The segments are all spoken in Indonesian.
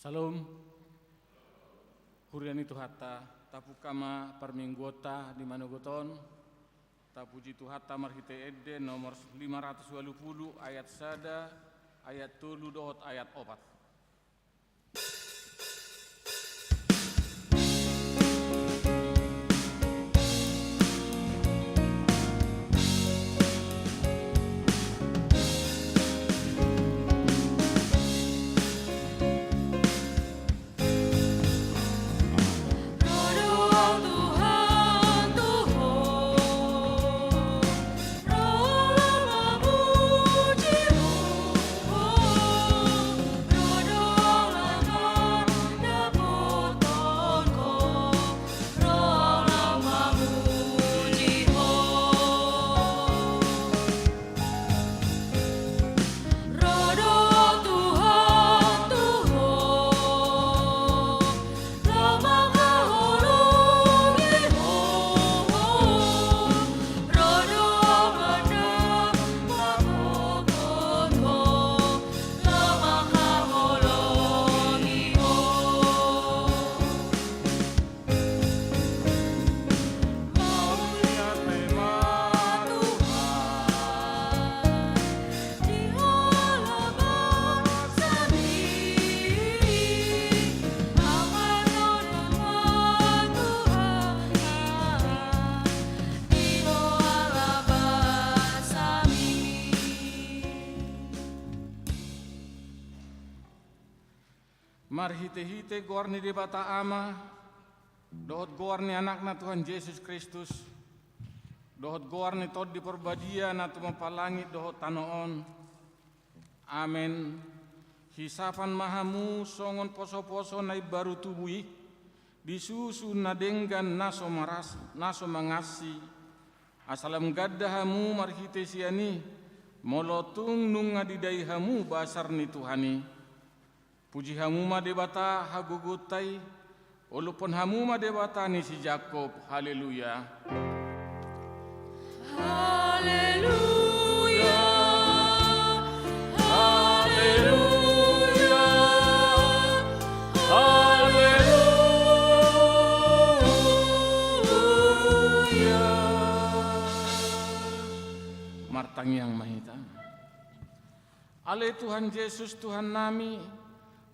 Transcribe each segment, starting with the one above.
Salam, huriani Tuhata, tapu kama perminggota di Manogoton, tapuji Tuhata marhite edde nomor 520 ayat sada, ayat 3 dohot ayat 4. Marhite-hite gorni di bata ama, dohot gorni anakna Tuhan Yesus Kristus, dohot gorni tod di perbadia na tumapalangit dohot tanoon. Amen. Hisapan mahamu songon poso-poso na baru tubui, disusun na denggan naso mangasi. Asalam gaddahamu marhite siani, molotung nunga didaihamu basar ni Tuhani. Puji hamuma debata hagugutai, walaupun hamuma debata ni si Jakob. Haleluya. Haleluya. Haleluya. Haleluya. Martang yang mahita. Ale Tuhan Yesus Tuhan nami,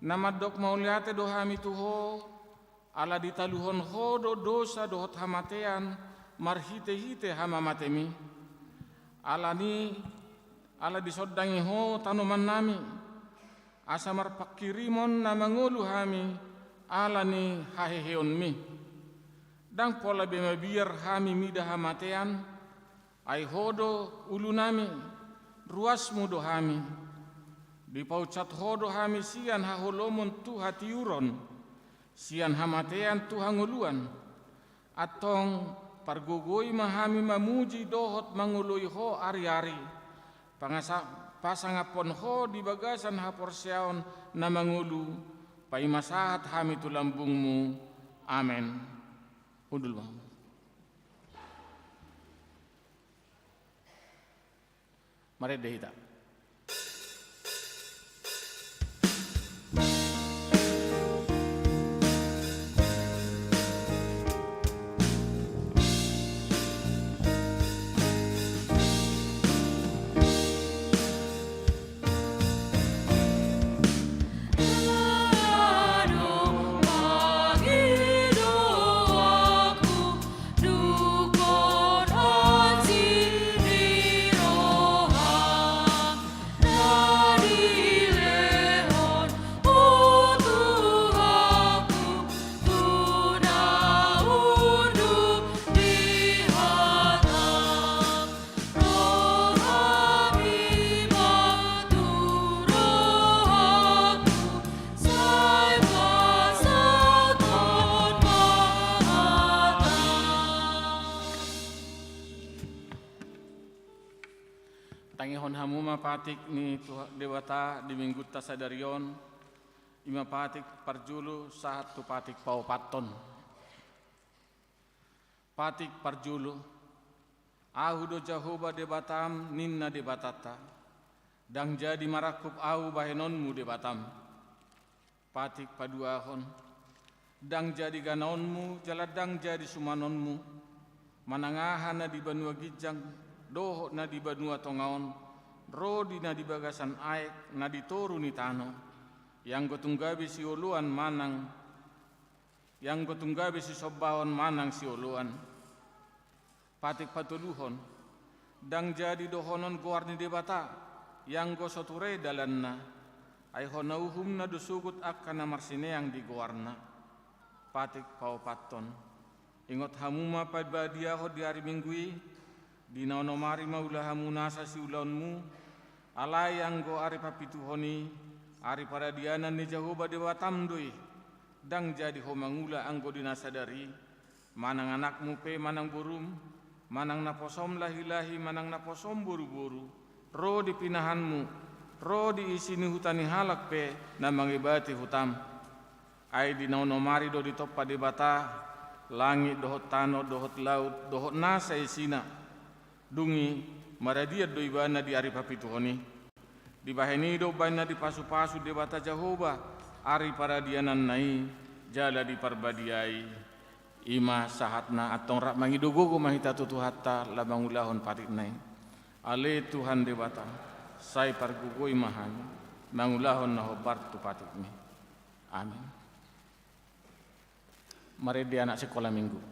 nama dok mauliate dohami tuho, ala ditaluhon hodo dosa dohot hamatean, marhite-hite hamamatemi. Ala disoddangi ho tanuman nami, asa marpakirimon na mangulu hami, ala ni haheheon mi. Dang pola bema biar hami mida hamatean, ay hodo ulu nami, ruasmu dohami. Di paucat hodo hami sian haholomon tu hatiuron, sian hamatean tu hanguluan, atong pargugoi mahami mamuji dohot mangului ho ari-ari, pasangapon ho di bagasan haporseaon na mangulu, paimasahat hami tu lambungmu. Amen. Undul bang. Mari dehita. Tangihon hamu mapatik ni dewata di minggu tasadarion ima patik parjulu saat tu patik pau paton patik parjulu ahu do jahoba debatam ninna debatata dang jadi marakup au bahenonmu debatam patik paduahon dang jadi ganaonmu jaladang jadi sumanonmu manangahana di banua gijang doho na di banua tongaon, rodi na di bagasan aek, na di toru ni tano, yang gotunggabi si uluan manang, yang gotunggabi si sobaon manang si uluan, patik patuluhon, dang jadi dohonon goarni debata, yang go soture dalanna, ay honauhum na dusugut akkana marsineang di goarna, patik pau paton, ingot hamuma padbadiaho di hari minggui, di naonomari maulah munasa si ulaunmu alai anggo ari papituhoni ari paradianan ni jahoba dewatam doi dang jadi homangula anggo dinasadari manang anakmu pe manang burum manang naposom lahi-lahi manang naposom buru-buru ro di pinahanmu ro di isini hutani halak pe na mangibati hutam ai di naonomari do di toppa debata langit dohot tano dohot laut dohot nasa isina dungi maradia do ibana di ari papituhoni di baheni do bana di pasu-pasu debata jahoba ari paradianan nai jala di parbadiai ima sahatna atong rak mangidogogo mahita tutu hatta labangulahon patik nai ale Tuhan debata sai pargugoi mahan mangulahon na hobar tu patik ni amin. Mari di anak sekolah minggu.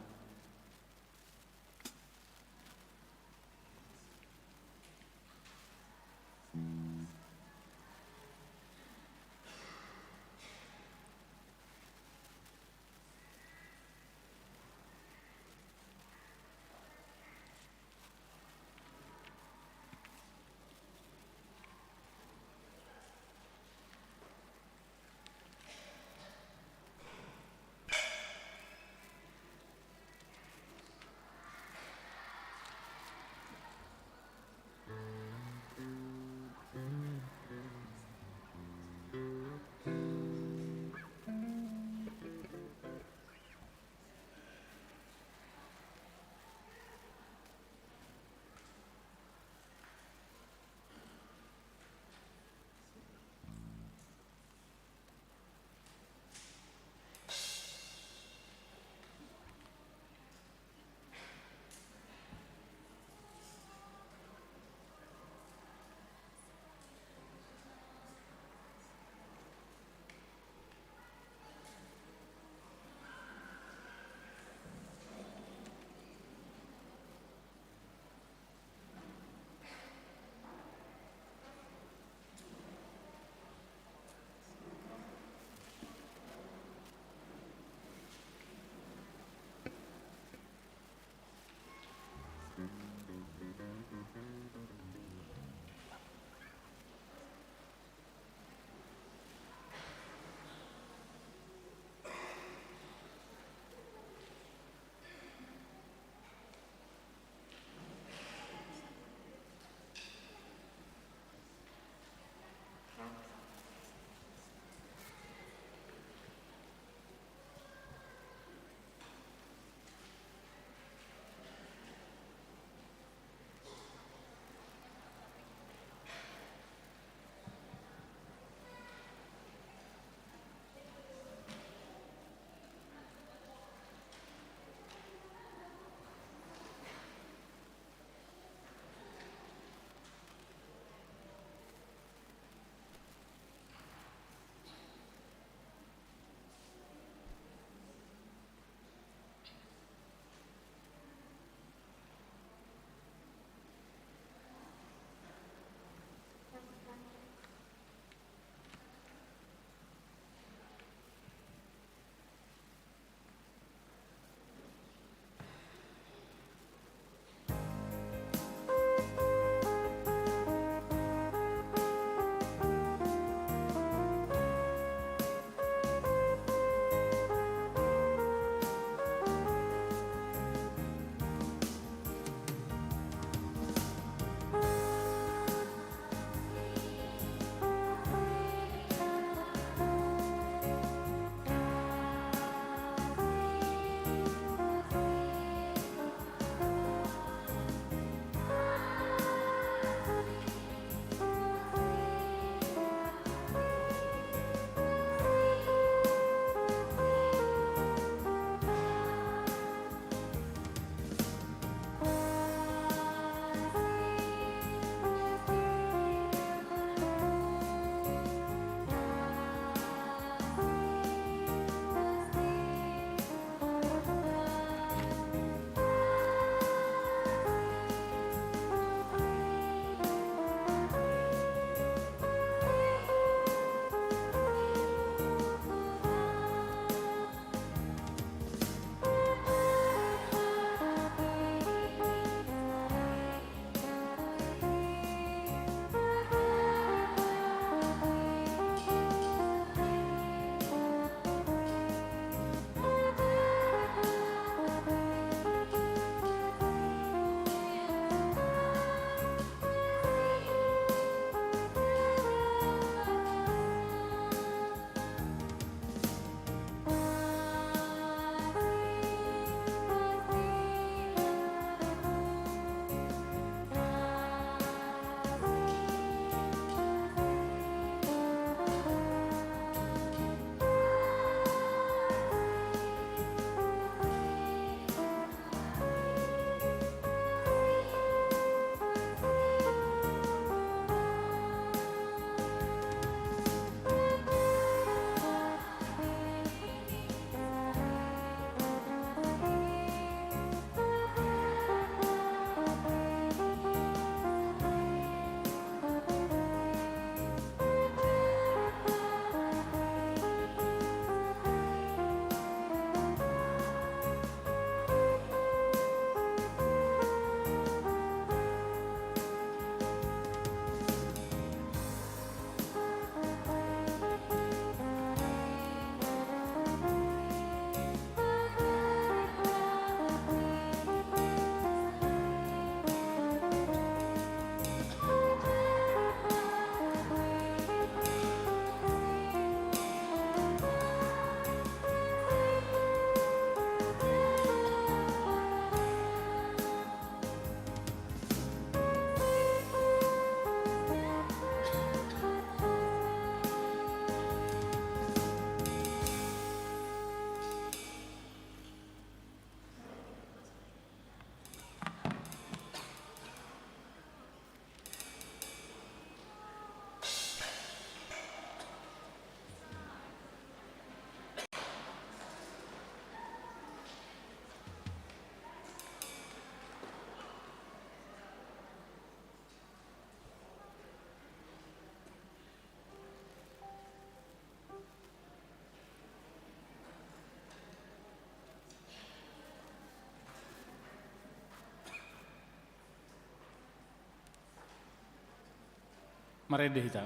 Marede hita.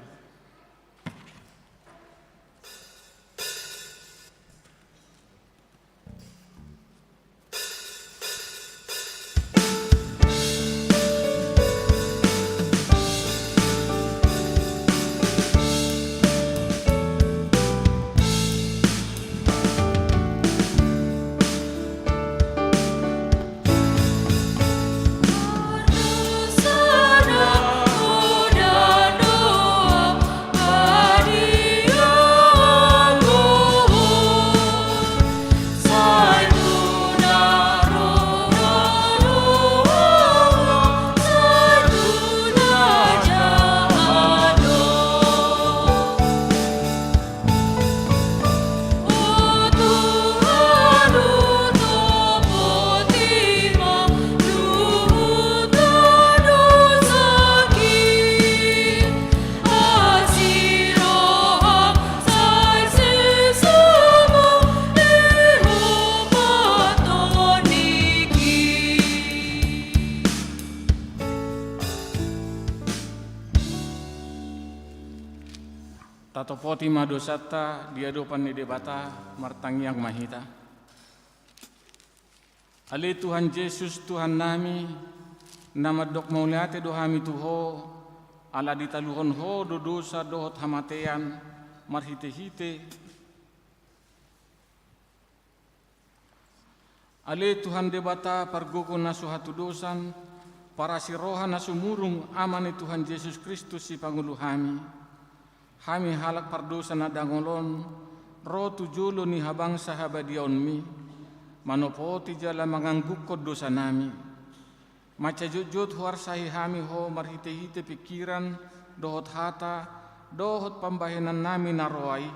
Tato poti madosata diadopan ni debata martangiang mahita. Ali Tuhan Yesus Tuhan nami, nama dok mauliate dohami tuho, ala ditaluhon ho do dosa dohot hamatean, marhite-hite. Ali Tuhan debata pargoko nasu hatu dosan, para siroha nasu murung amani Tuhan Yesus Kristus si pangulu hami. Hami halak pardosa na dangolon, ro tujulo ni habang sahabadion mi, manopoti jala mangangguk ko dosa nami. Maca jujut huar sahi hami ho marhite-hite pikiran, dohot hata, dohot pambahenan nami naroai.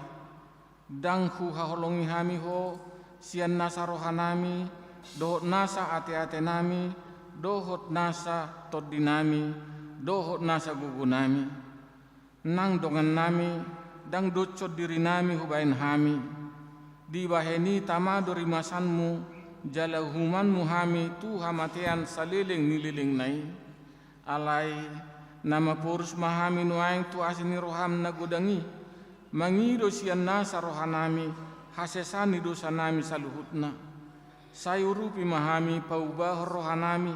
Danghu haholongi hami ho, sian nasa rohanami, dohot nasa ate-ate nami, dohot nasa todinami, dohot nasa gugunami. Nang dongan nami, dang docot diri nami hubain hami. Di baheni tamado rimasanmu, jala humanmu hami tu hamatean saliling nililing nai. Alai, nama purus mahami nuaing tu asini roham nagodangi. Mangido sian nasa rohanami, hasesani dosa nami saluhutna. Sayurupi mahami paubah rohanami,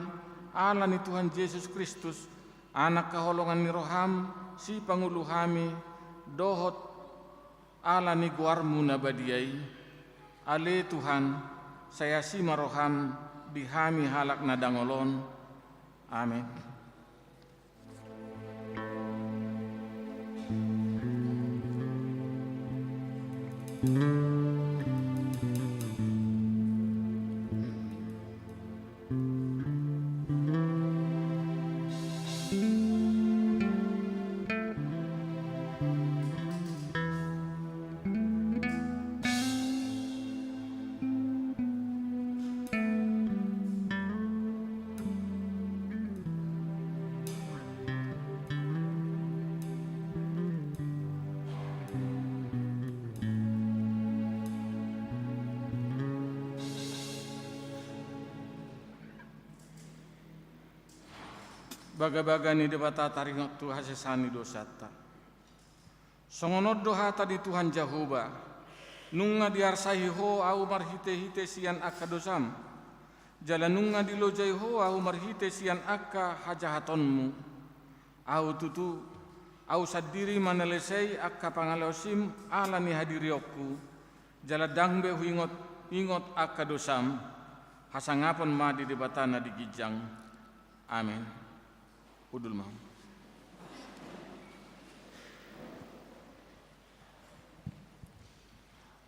ala ni Tuhan Yesus Kristus, anak kaholongan ni roham, si pangulu hami dohot ala ni guarmu nabadiai. Ale Tuhan, saya si maroham di hami halak nadangolon. Amin. Baga-baga ni debata taringot tu hasesani dosata. Songonod dohata di Tuhan Jehovah. Nunga diarsahi ho au marhite-hite sian akka dosam. Jala nunga dilojai ho au marhite sian akka hajahatonmu. Au tutu au sadiri manalesei akka pangalosim ala ni hadiriokku. Jala dangbe hu ingot akka dosam. Hasangapon ma di debatana di gijang. Amin. Udul mau.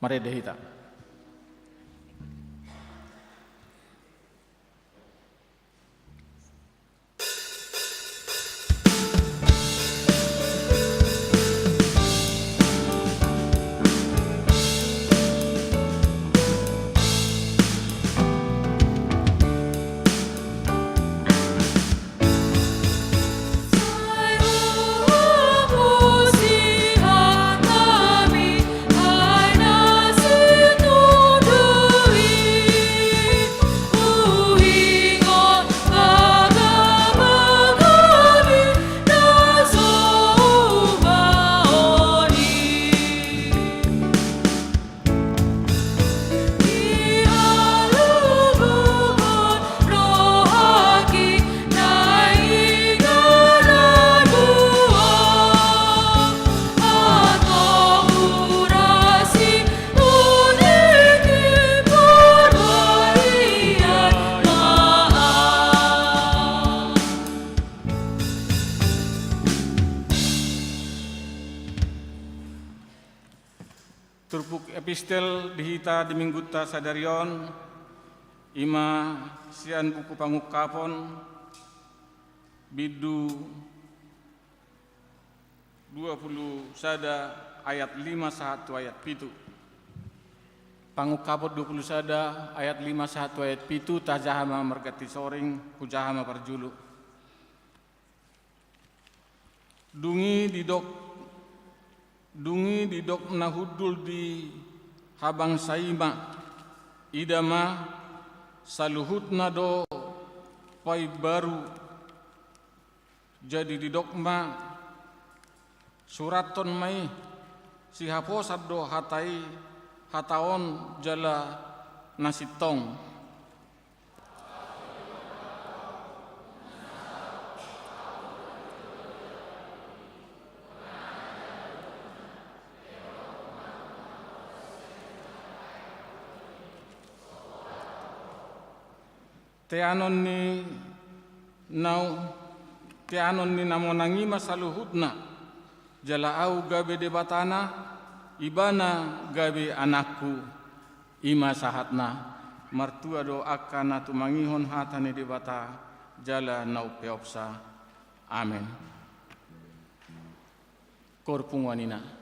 Marede hita. Ai epistel dihita di mingguta sadarion, ima sian buku pangukapon, bidu 20 sada ayat 51 ayat pitu. Pangukapot 20 sada ayat 51 ayat pitu tajahama mergati soring kujahama parjulu. Dungi didok nahudul di habang saima idama saluhutna do pai baru jadi didokma suraton mai si haposat do hataon jala nasitong. Teanon ni namonangi masaluhutna jala au gabe debatana ibana gabe anakku ima sahatna martua do akana tumangihon hatane debata jala nau peopsa. Amen. Korpung wanina.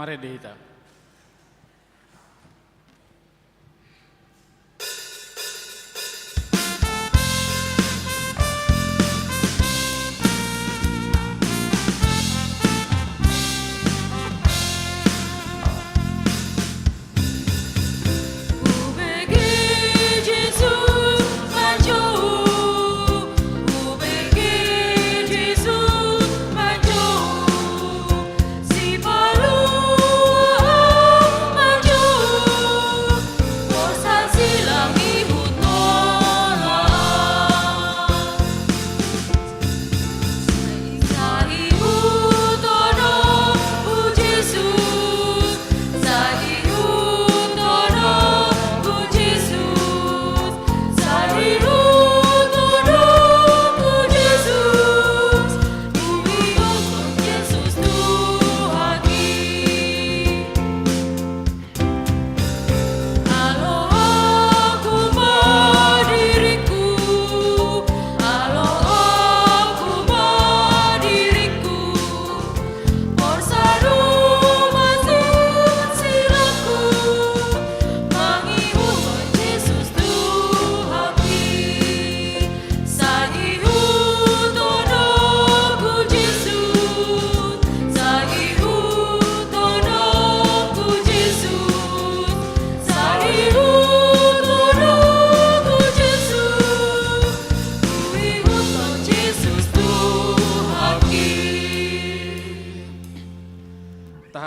Mari dihita.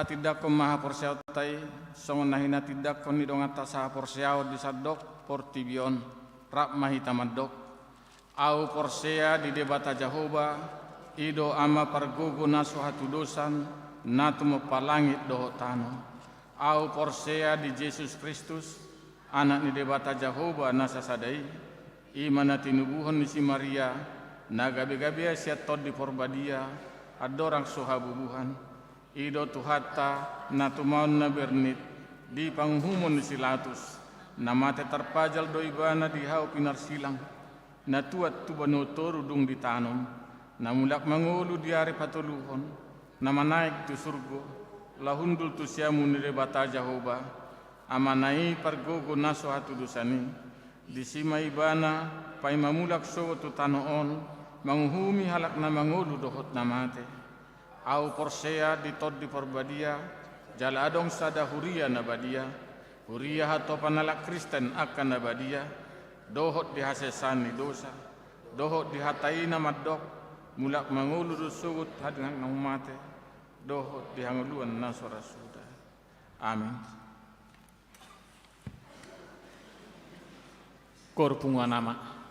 Tidak ko maha porsiaw tay songon nahina tidak ko ni dongata saha porsiaw di sadok portibion rap mahita madok au porsea di debata Jahoba ido ama pargugu nasu hatu dosan natu mapalangit doho tano au porsea di Yesus Kristus anak ni debata Jahoba nasa sadai imana tinubuhon ni si Maria na gabi-gabi siat tod di porbadia adorang suhabubuhan ido tuhata na tumaon na bernit di panghumon ni silatus na mate terpajal doibana di hau pinarsilang na tuat tubano rudung di tanom na mulak mangulu di hari patuluhon na manaik tu surgo lahundul tu siamu ni rebata Jahoba amanai pargogo naso hatu dosani di sima ibana pai mamulak so tu tanoon manghumi halak na mangulu dohot na mate au porsea di tod di porbadia jala adong sada huria nabadia huria hato panalak Kristen akan nabadia dohot di hasesani dosa dohot di hatai namadok mulak mangulu sugut hadang nang mate dohot di hanguluan nasora suda amin. Korpunga nama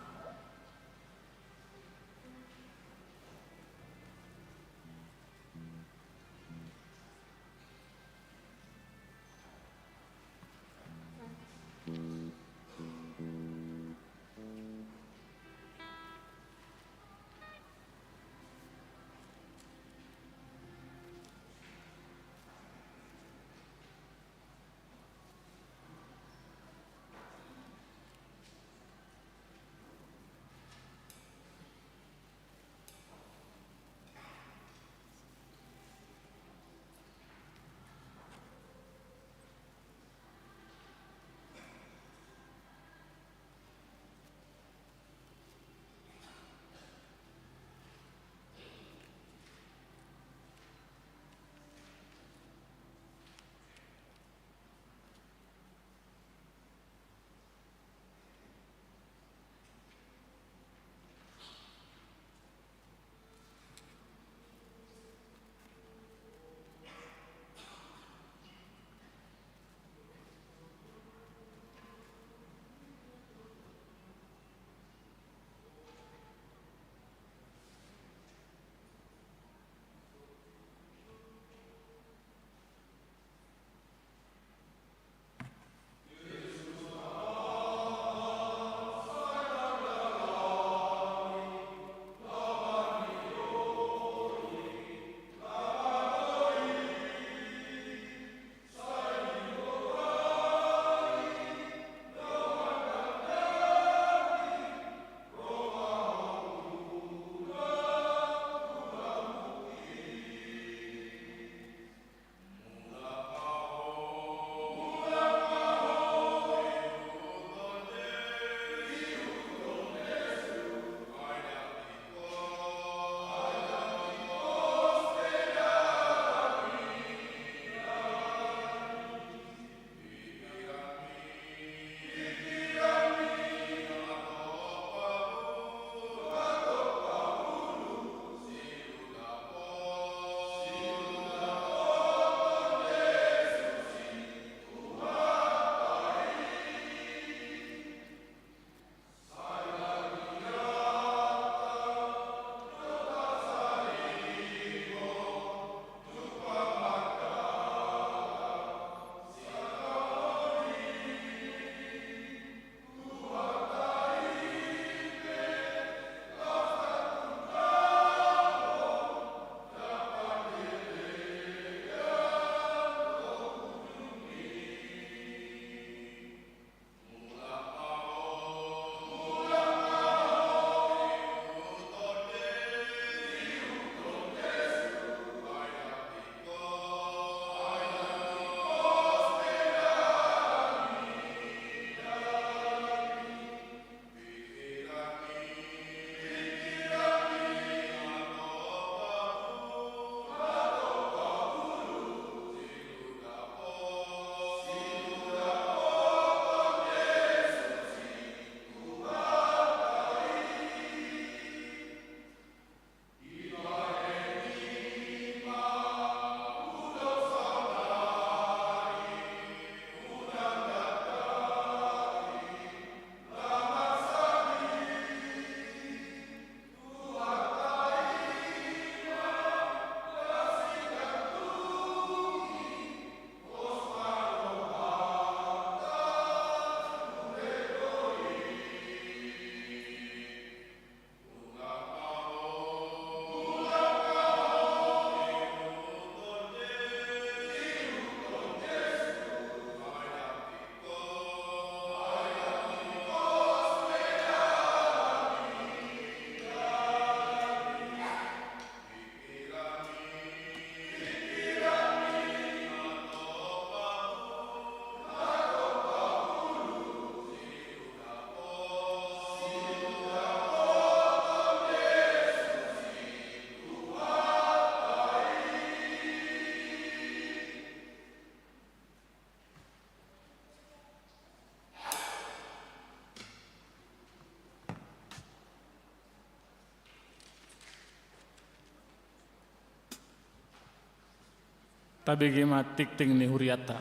Tabigi ma tikting ni huriata.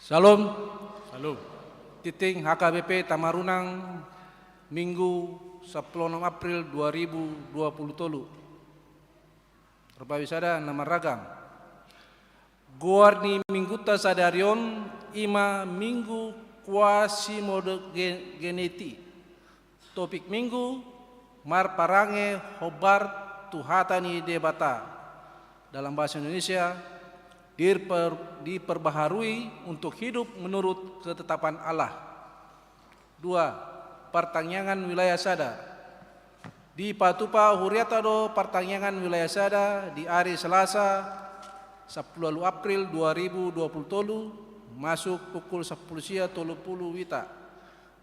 Salam, Halo. titing HKBP Tamarunang, Minggu 16 April 2020. Terbawisada nama ragam. Guarni mingguta sadarion ima minggu kuasi mode geneti. Topik minggu mar parange hobar tuhatani debata. Dalam bahasa Indonesia diperbaharui untuk hidup menurut ketetapan Allah. 2. Pertanyaan wilayah sada. Di Patupa Huriata do pertanyaan wilayah sada di hari Selasa 10 April 2020 masuk pukul 10.30 wita.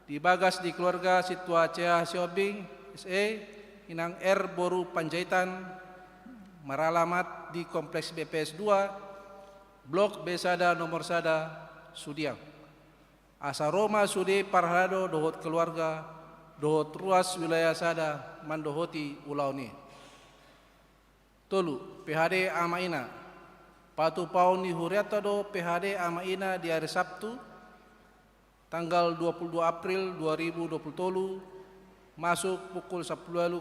Di bagas di keluarga Situacea Siobing SE Inang R Boru Panjaitan meralamat di Kompleks BPS 2 Blok B Sada nomor Sada Sudiang. Asa Roma Sudi Parhado dohot keluarga dohot ruas wilayah Sada mandohoti ulauni. Tolu PHD Amaina. Patu Pauni Huriata do PHD Amaina di hari Sabtu tanggal 22 April 2020 masuk pukul 10.00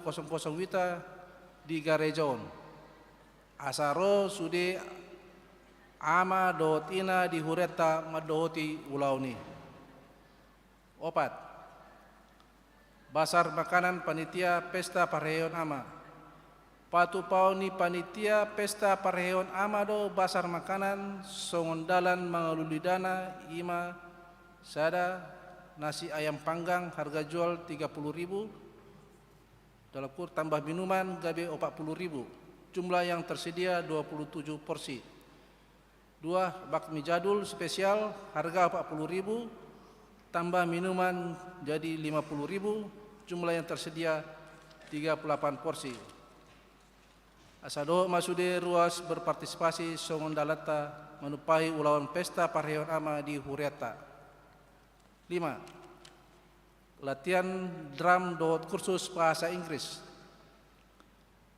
wita di Garejon. Asaro Sudi ama dohot ina di hureta madohoti ulauni. 4. Basar makanan panitia pesta pareheon ama. Patu pauni panitia pesta pareheon ama do basar makanan songondalan mangalulidana ima sada nasi ayam panggang harga jual 30.000 dalam kur tambah minuman gabe 40.000. Jumlah yang tersedia 27 porsi. 2. Bakmi jadul spesial harga 40.000 tambah minuman jadi 50.000. Jumlah yang tersedia 38 porsi. Asado masude ruas berpartisipasi songondalata menupai ulawan pesta pareheon ama di Huriata. 5. Latihan drum dohot kursus bahasa Inggris.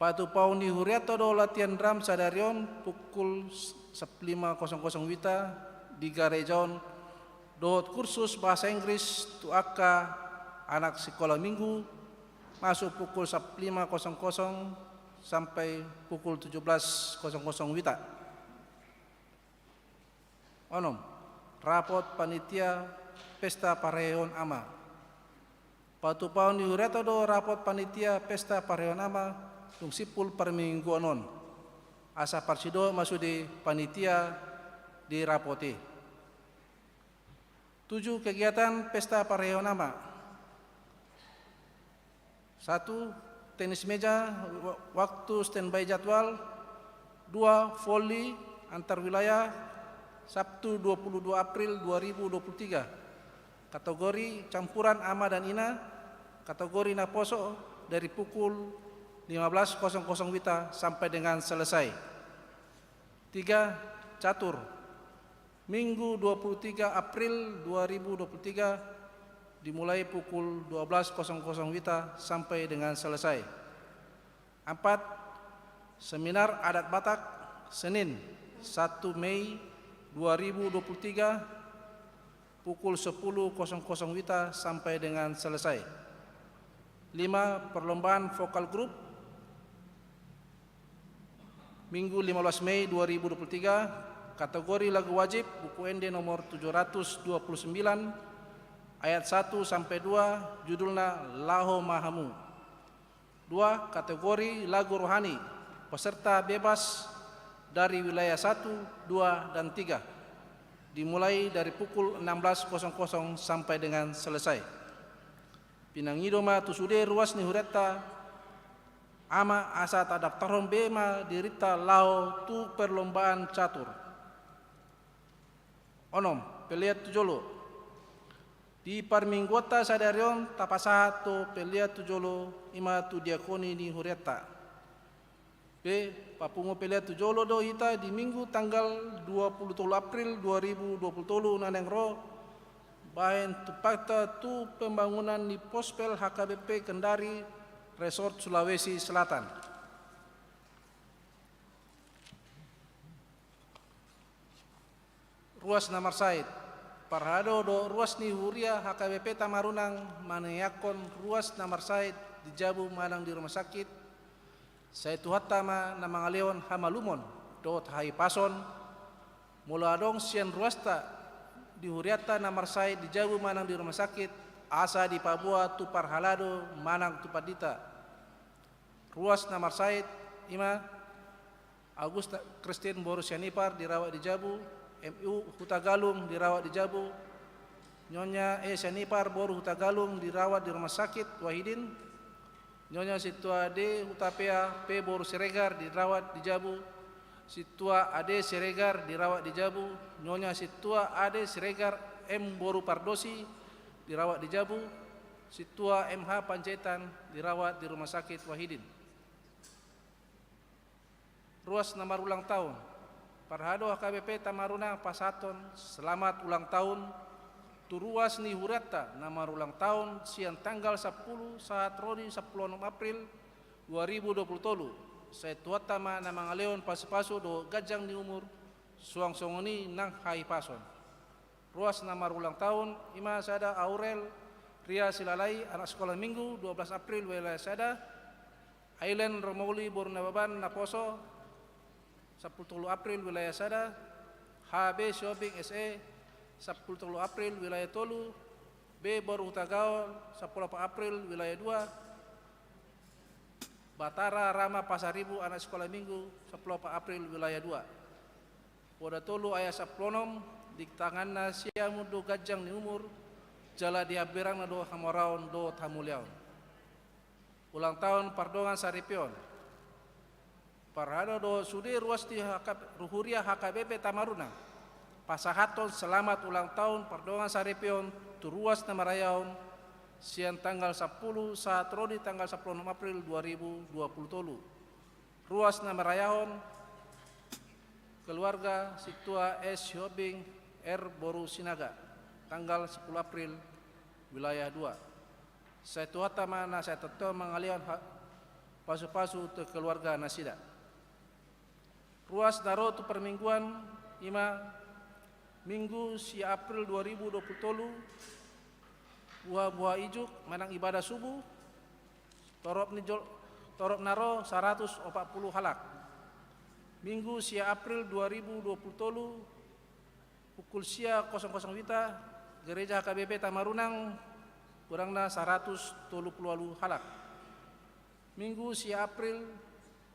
Patu pauni Huriata do latihan drum sadarion pukul 15.00 wita di Garejon dohot kursus bahasa Inggris tuaka anak sekolah minggu masuk pukul 15.00 sampai pukul 17.00 wita. 6. Rapot panitia pesta pareheon ama. Patu pauni Huriata do rapot panitia pesta pareheon ama tungsipul permingguanon. Asa parsido masuk di panitia di rapoti. 7. Kegiatan pesta pareheon ama. 1. Tenis meja waktu standby jadwal. 2. Voli antar wilayah Sabtu 22 April 2023. Kategori campuran ama dan ina. Kategori naposo dari pukul 15.00 wita sampai dengan selesai. 3. Catur Minggu 23 April 2023 dimulai pukul 12.00 wita sampai dengan selesai. 4. Seminar adat Batak Senin 1 Mei 2023 pukul 10.00 wita sampai dengan selesai. 5. Perlombaan vokal grup Minggu 15 Mei 2023 kategori lagu wajib buku ND nomor 729 ayat 1 sampai 2 judulnya Laho Mahamu. 2. Kategori lagu rohani peserta bebas dari wilayah 1, 2, dan 3 dimulai dari pukul 16.00 sampai dengan selesai. Pinangidoma tusude ruas ni Huriata ama asa tadak taron bema dirita lao tu perlombaan catur. 6. Peliat tujolo di parmingguata sadarion tapasato peliat tujolo ima tu diakoni ni Huriata. B. Papungo peliat tujolo do hita di minggu tanggal 20 April 2020 naneng ro bahen tupakta tu pembangunan di Pospel HKBP Kendari Resort Sulawesi Selatan. Ruas Namar Said Parhado do ruas ni Huria HKBP Tamarunang maneyakon ruas Namar Said di Jabu manang di rumah sakit Said Tuhatama na mga leon hamalumon dot hai pason mula dong sian ruasta di Huriata Namar Said di Jabu manang di rumah sakit asa di Papua tu Parhalado manang tu Padita ruas Namar Said ima Augusta Christine Boru Sianipar dirawat di Jabu MU Hutagalung dirawat di Jabu, Nyonya Sianipar Boru Hutagalung dirawat di Rumah Sakit Wahidin, Nyonya Situa D Hutapea P Boru Siregar dirawat di Jabu, Situa Ade Siregar dirawat di Jabu, Nyonya Situa Ade Siregar M Boru Pardosi dirawat di Jabu, Situa MH Panjaitan dirawat di Rumah Sakit Wahidin. Ruas nomor ulang tahun Parhado HKBP Tamarunang Pasaton selamat ulang tahun tu ruas ni Hurata nomor ulang tahun siang tanggal 10 saat rodi 10 April 2020 saya tuatama na mga leon pasu-pasu do gajang ni umur suang songoni nang hai pason ruas nomor ulang tahun ima sada Aurel Ria Silalai anak sekolah minggu 12 April wilayah sada Island Romauli Bornababan Naposo 10 April wilayah Sada, HB Shopping SE 10 April wilayah Tolu, B Boru Hutagaon 10 April wilayah 2, Batara Rama Pasaribu anak sekolah minggu 10 April wilayah 2. Poda Tolu ayah saplonom di tanganna siamu do gajang ni umur jala diaberang na do hamoraon do tamuliaon. Ulang tahun Pardongan Saripion. Parhado do sudi ruas di Ruhuria HKBP Tamarunang Pasahaton selamat ulang tahun Pardongan Saripion tu ruas Namarayaon siang tanggal 10 saat rodi tanggal 10 April 2020 ruas Namarayaon keluarga Situa S. Hobing R. Boru Sinaga tanggal 10 April wilayah 2 saya tuatama na saya tetap mengalian pasu-pasu ke keluarga Nasida. Ruas Naro tu permingguan ima minggu si April 2020 buah ijuk manang ibadah subuh torop naro 140 halak minggu si April 2020 pukul sia 00 wita gereja HKBP Tamarunang kurangna 130 halak minggu si April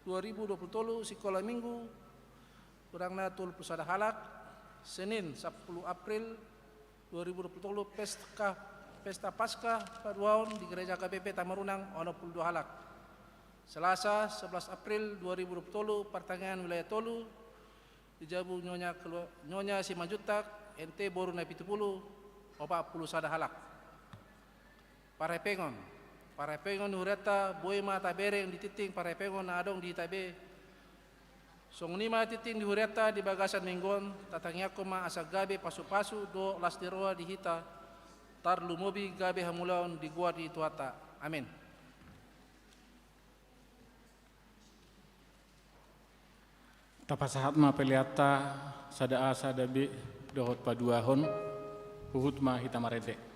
2020 sekolah minggu kurangna 21 halak Senin 10 April 2020 pesta Paskah paduaon di gereja KBP Tamarunang 22 halak Selasa 11 April 2020 pertengahan wilayah Tolu di Jabu Nyonya Simanjutak NT Boru na 70 41 halak Parepengon Hureta Boema Tabere yang dititing Parepengon na adong di Tabe Songnima titing di Hureta di Bagasan Minggon tatangyaku ma asa gabe pasu-pasu do las diroa di hita tar lumobi gabe hamulaon di gua di tuata amin. Tapasahat ma peliata sada A sada B dohot paduahon huhut ma hitamarede.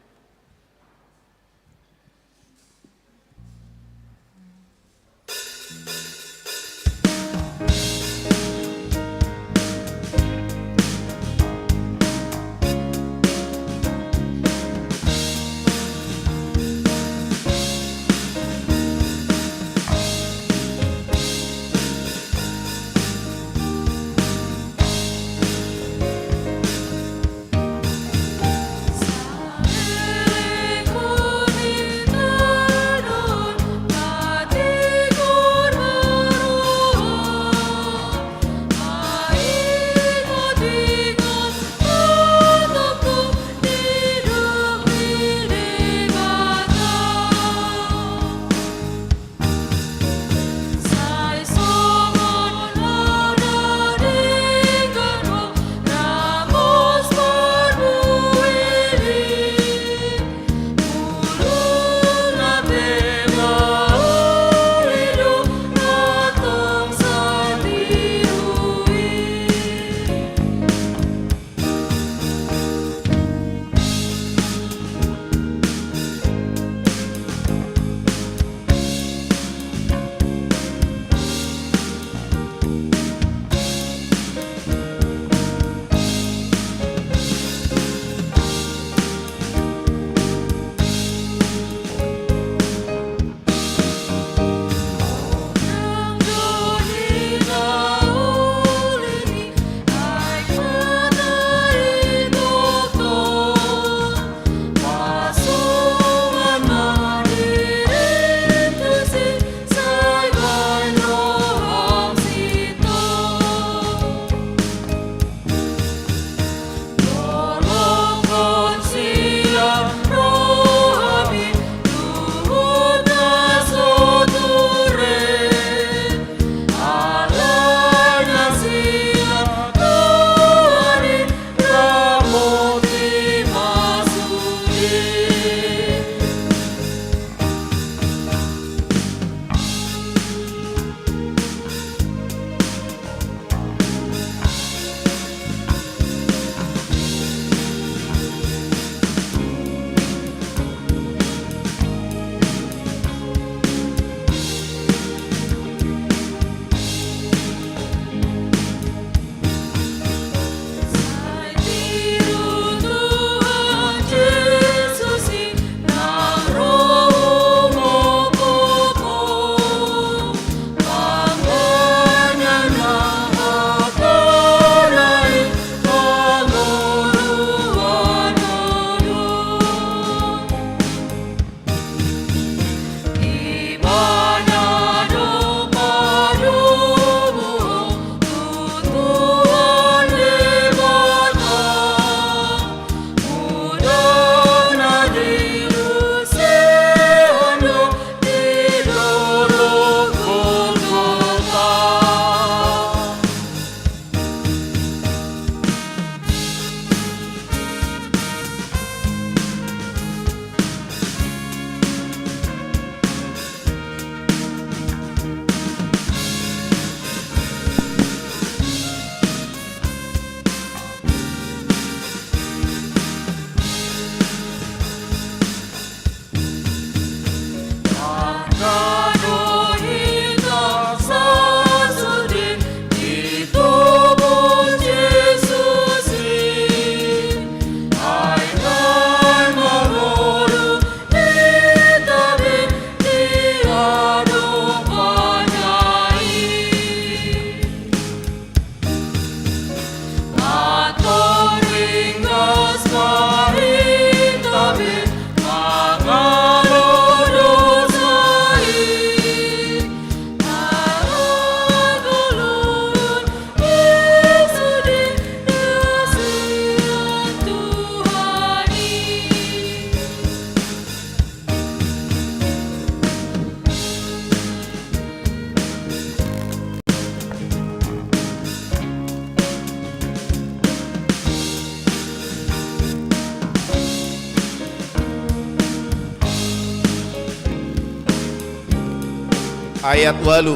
ayat 8.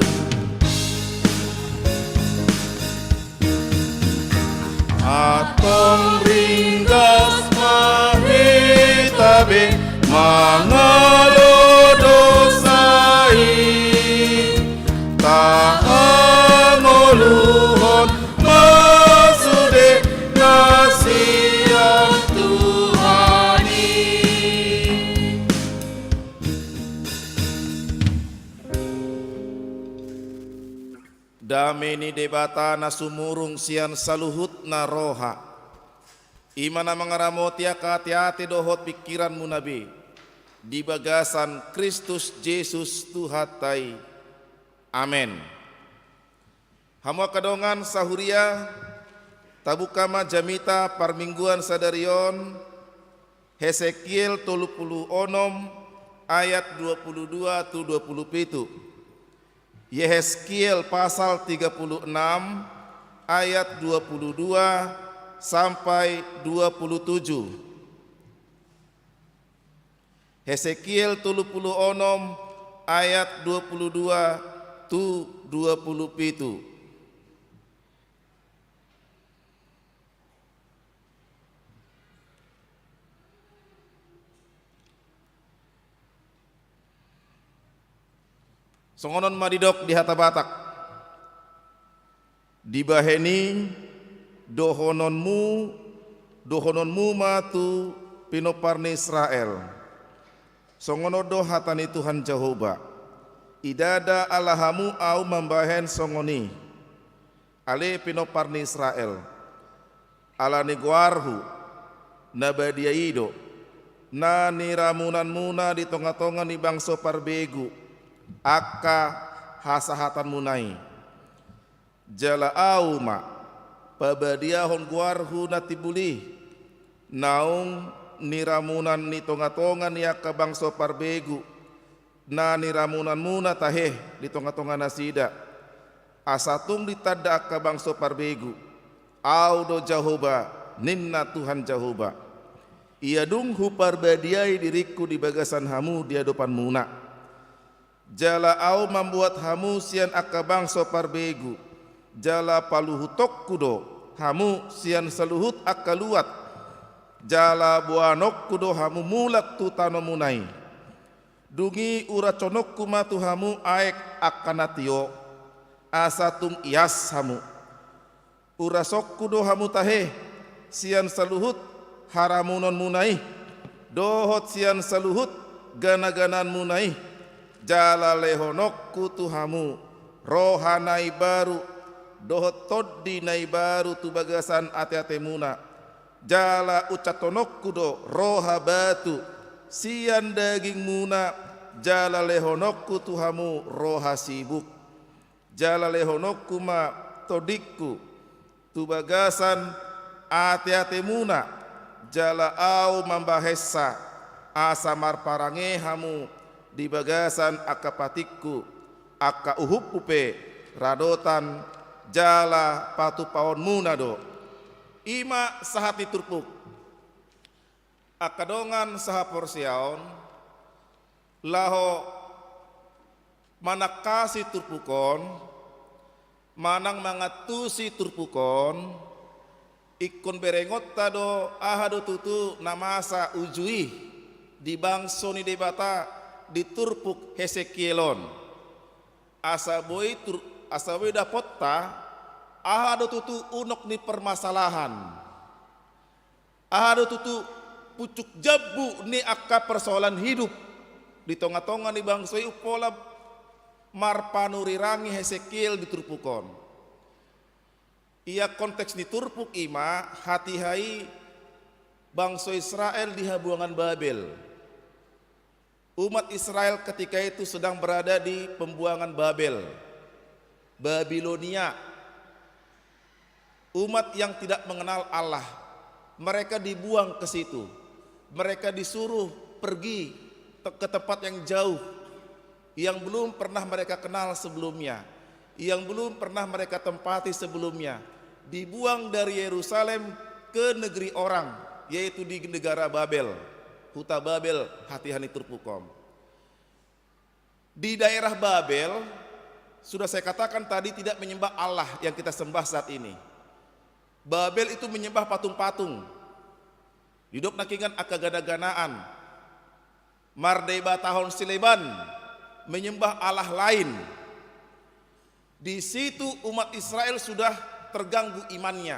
Atong ringgas mahitabe mangalodosai taangoluhon masude nasiang Tuhani. Dameni debata na sumurung sian saluhut na roha. Imana mangaramotia kati-hati dohot pikiranmu nabi. Di bagasan Kristus Yesus Tuhatai. Amen. Hamwa kadongan sahuria tabukama jamita parmingguan sadarion Hesekiel 36 ayat 22 tu 27. Yehezkiel pasal 36 ayat 22 sampai 27. Hesekiel 36 ayat 22 tu 27. Songonon madidok di hata Batak. Dibaheni dohononmu matu pinoparni Israel. Songono do hatani Tuhan Jehovah. Idada alahamu au membahen songoni. Ale pinoparni Israel. Ala niguarhu nabadiaido. Na niramunan muna di tonga-tonga ni bangso parbegu. Aka hasahatan munai jala auma pabadiahon guarhu natibuli naung niramunan ni tonga-tonga ni aka bangso parbegu na niramunan muna taheh di tonga-tonga nasida asatung ditada aka bangso parbegu au do Jehovah ninna Tuhan Jehovah ia dung huparbadiai diriku di bagasan hamu di hadapan muna. Jala au membuat hamu sian akabang sopar begu. Jala paluhutok kudo hamu sian seluhut akaluat. Jala buanok kudo hamu mulak tu tanomunai. Dungi uraconok kumatu hamu aek akanatio. Asatung ias hamu. Urasok kudo hamu tahe sian seluhut haramunon munai. Dohot sian seluhut gana-ganan munai. Jala lehonok kutuhamu rohanai baru dohot toddi nai baru tu bagasan ate-ate muna jala ucatonok kudo roha batu sian daging muna jala lehonok kutuhamu roha sibuk jala lehonok kuma todikku tu bagasan ate-ate muna jala au mambahesa asamar parange hamu di bagasan akapatikku aka uhupupe radotan jala patu pawon munado ima sahati turpuk akadongan sahaporsiaon laho manakasi turpukon manang mangatusi turpukon ikon berengot tado ahado tutu namasa ujui di bangso ni debata di turpuk Hesekielon asaboy dapotta ahado tutu unok ni permasalahan ahado tutu pucuk jabu ni akka persoalan hidup di tonga-tonga ni bangsa upola marpanurirangi Hesekiel di turpukon ia konteks di turpuk ima hati-hai bangsa Israel di habuangan Babel. Umat Israel ketika itu sedang berada di pembuangan Babel, Babilonia. Umat yang tidak mengenal Allah, mereka dibuang ke situ. Mereka disuruh pergi ke tempat yang jauh, yang belum pernah mereka kenal sebelumnya, yang belum pernah mereka tempati sebelumnya. Dibuang dari Yerusalem ke negeri orang, yaitu di negara Babel. Huta Babel hati-hani turpukom. Di daerah Babel, sudah saya katakan tadi, tidak menyembah Allah yang kita sembah saat ini. Babel itu menyembah patung-patung. Hidup nakingan akagana-ganaan. Mardeba tahun sileban menyembah Allah lain. Di situ umat Israel sudah terganggu imannya.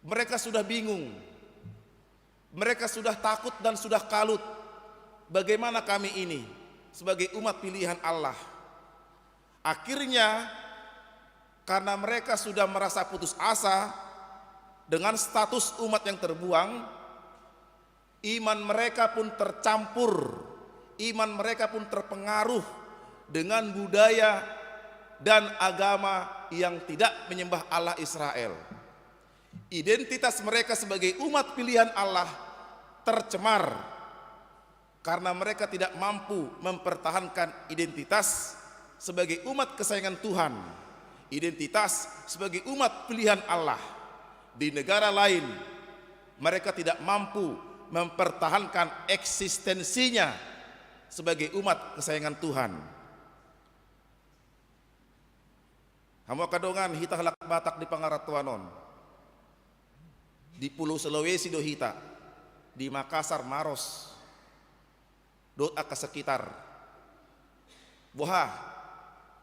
Mereka sudah bingung. Mereka sudah takut dan sudah kalut. Bagaimana kami ini sebagai umat pilihan Allah? Akhirnya karena mereka sudah merasa putus asa dengan status umat yang terbuang, iman mereka pun tercampur, iman mereka pun terpengaruh dengan budaya dan agama yang tidak menyembah Allah Israel. Identitas mereka sebagai umat pilihan Allah tercemar karena mereka tidak mampu mempertahankan identitas sebagai umat kesayangan Tuhan, identitas sebagai umat pilihan Allah. Di negara lain mereka tidak mampu mempertahankan eksistensinya sebagai umat kesayangan Tuhan. Hamu kadongan hita halak Batak di Pangaratuanon, di Pulau Sulawesi do hita, di Makassar Maros do aka sekitar. Boha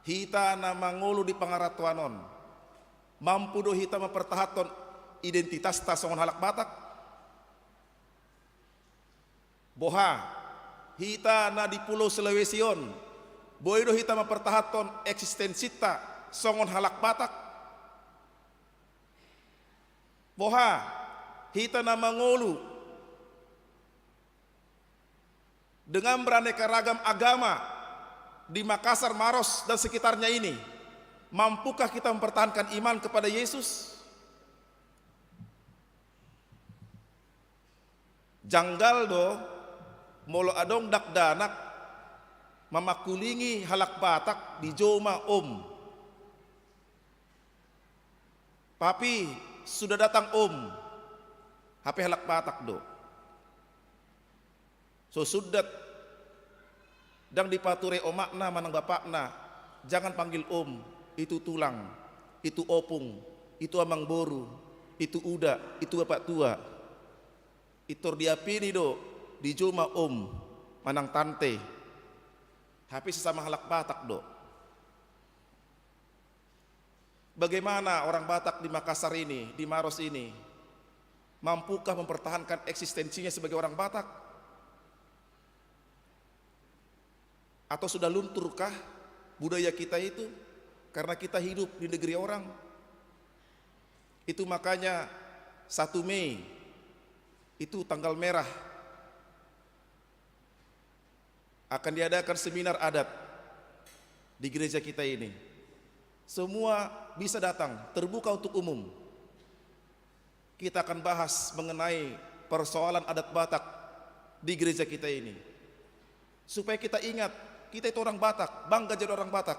hita na mangulu di Pangaratuanon, mampu do hita mempertahankan identitas tasongon halak Batak. Boha hita na di Pulau Sulawesion, boy do hita mempertahankan eksistensita songon halak Batak. Boha hita na mangulu dengan beraneka ragam agama di Makassar, Maros dan sekitarnya ini. Mampukah kita mempertahankan iman kepada Yesus? Janggal do molo adong dakdanak mamakulingi halak Batak di Joma Om. Papi sudah datang Om, HP halak Batak do. So sudat dang dipature omakna manang bapakna, jangan panggil Om, itu tulang, itu opung, itu amang boru, itu uda, itu bapak tua. Itor diapini do di Joma Om manang tante, HP sesama halak Batak do. Bagaimana orang Batak di Makassar ini, di Maros ini, mampukah mempertahankan eksistensinya sebagai orang Batak? Atau sudah lunturkah budaya kita itu karena kita hidup di negeri orang? Itu makanya 1 Mei itu tanggal merah akan diadakan seminar adat di gereja kita ini. Semua bisa datang, terbuka untuk umum. Kita akan bahas mengenai persoalan adat Batak di gereja kita ini, supaya kita ingat kita itu orang Batak, bangga jadi orang Batak.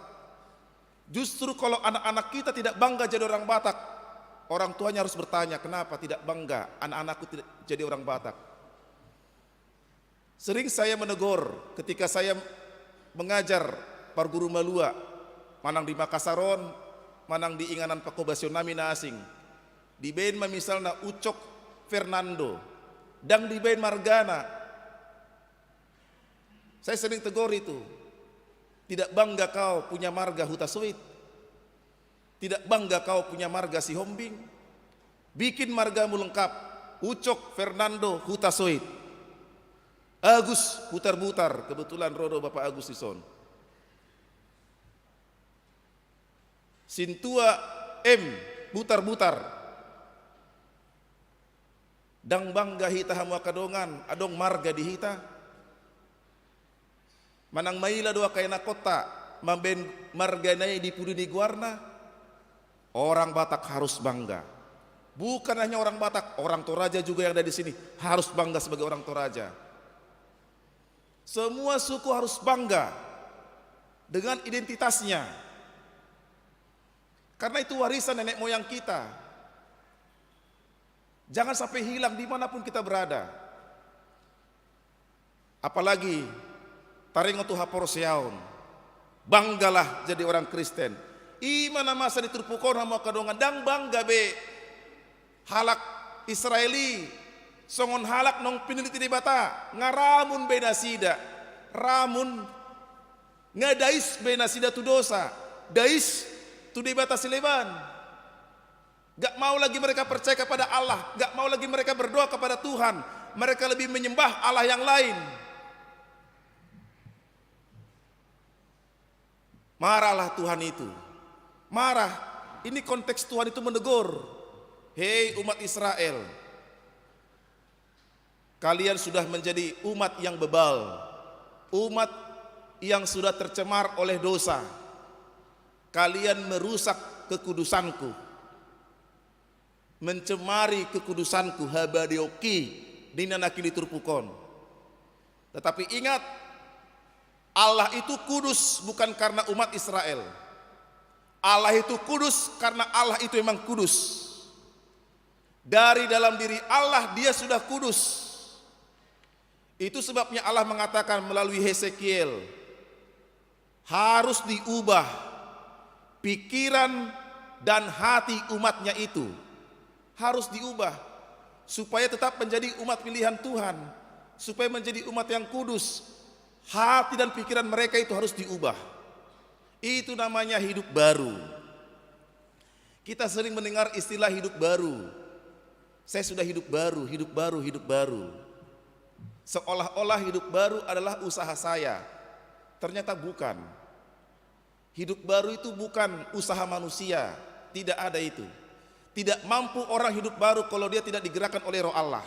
Justru kalau anak-anak kita tidak bangga jadi orang Batak, orang tuanya harus bertanya, kenapa tidak bangga anak-anakku tidak jadi orang Batak. Sering saya menegur ketika saya mengajar para guru malua, manang di Makassaron, manang di Inganan Pakobasion nami na asing. Di bain misalnya Ucok Fernando, dang di bain Margana. Saya sering tegur itu. Tidak bangga kau punya marga Huta Soit. Tidak bangga kau punya marga Si Hombing. Bikin margamu lengkap. Ucok Fernando Huta Soit. Agus Butar-Butar. Kebetulan Rodo Bapak Agus Ison. Sintua M Butar-Butar. Dang bangga hita hamu kadongan, adong marga di hita. Manang maila doa kayana kota, mamben marganai di Pudini Guarna. Orang Batak harus bangga. Bukan hanya orang Batak, orang Toraja juga yang ada di sini harus bangga sebagai orang Toraja. Semua suku harus bangga dengan identitasnya. Karena itu warisan nenek moyang kita. Jangan sampai hilang dimanapun kita berada. Apalagi taringo tu haporsiaon. Banggalah jadi orang Kristen. Imana masa diturpukon hamo kadongan dang bangga be halak Israeli songon halak nong piniliti di bata ngaramun be nasida ramun ngadais be nasida tu dosa dais tu di bata sileban. Gak mau lagi mereka percaya kepada Allah, gak mau lagi mereka berdoa kepada Tuhan, mereka lebih menyembah Allah yang lain. Marahlah Tuhan itu. Marah. Ini konteks Tuhan itu menegur. Hei umat Israel, kalian sudah menjadi umat yang bebal, umat yang sudah tercemar oleh dosa. Kalian merusak kekudusanku, mencemari kekudusanku, habadioki dinanakili turpukon. Tetapi ingat, Allah itu kudus bukan karena umat Israel. Allah itu kudus karena Allah itu memang kudus. Dari dalam diri Allah dia sudah kudus. Itu sebabnya Allah mengatakan melalui Hesekiel, harus diubah pikiran dan hati umatnya itu. Harus diubah supaya tetap menjadi umat pilihan Tuhan, supaya menjadi umat yang kudus. Hati dan pikiran mereka itu harus diubah. Itu namanya hidup baru. Kita sering mendengar istilah hidup baru. Saya sudah hidup baru, hidup baru, hidup baru. Seolah-olah hidup baru adalah usaha saya. Ternyata bukan. Hidup baru itu bukan usaha manusia. Tidak ada itu. Tidak mampu orang hidup baru kalau dia tidak digerakkan oleh Roh Allah.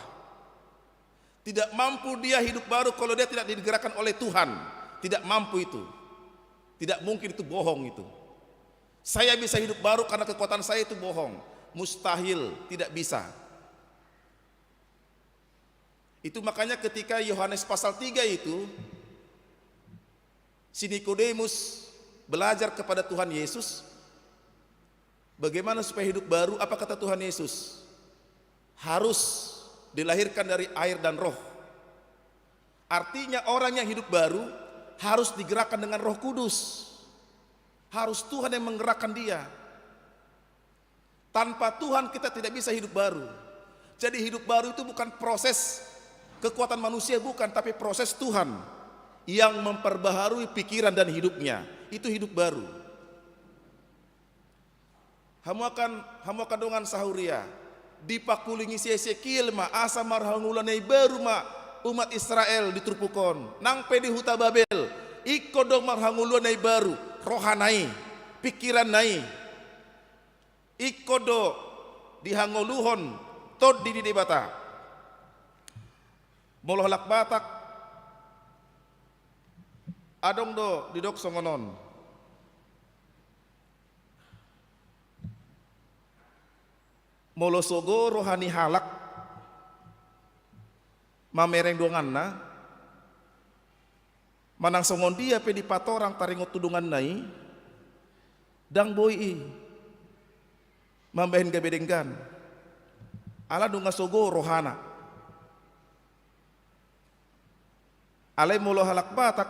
Tidak mampu dia hidup baru kalau dia tidak digerakkan oleh Tuhan. Tidak mampu itu. Tidak mungkin, itu bohong itu. Saya bisa hidup baru karena kekuatan saya, itu bohong. Mustahil, tidak bisa. Itu makanya ketika Yohanes pasal 3 itu, si Nikodemus belajar kepada Tuhan Yesus, bagaimana supaya hidup baru? Apa kata Tuhan Yesus? Harus dilahirkan dari air dan roh. Artinya orang yang hidup baru harus digerakkan dengan Roh Kudus. Harus Tuhan yang menggerakkan dia. Tanpa Tuhan kita tidak bisa hidup baru. Jadi hidup baru itu bukan proses kekuatan manusia, bukan, tapi proses Tuhan yang memperbaharui pikiran dan hidupnya. Itu hidup baru. Hamu akan dongan sahuria dipakulingi si Ezekiel ma asa marhangulanai baru ma umat Israel diturpukon nang pedi huta Babel iko dong marhangulanai baru rohanai pikiran nai iko do dihangoluhon tod di bata molohlak batak adong do didok songonon. Molosogo rohani halak mamereng donganna manang songon dia pedi patorang taringot tudungan nai dang boi mambahin gabedenggan ala dunga sogo rohana alai molo halak batak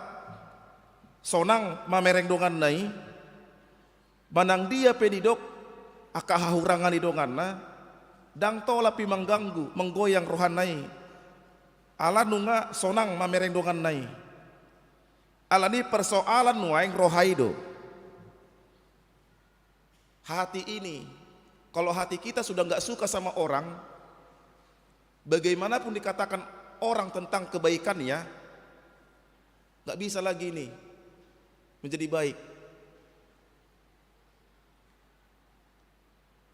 sonang mamereng dongan nai manang dia pedi dok akahahurangan di donganna dang tola pi mengganggu menggoyang rohanai ala nunga sonang mamereng dongan nai ala ni persoalan nuaing rohaido. Hati ini, kalau hati kita sudah nggak suka sama orang, bagaimanapun dikatakan orang tentang kebaikannya, nggak bisa lagi nih menjadi baik.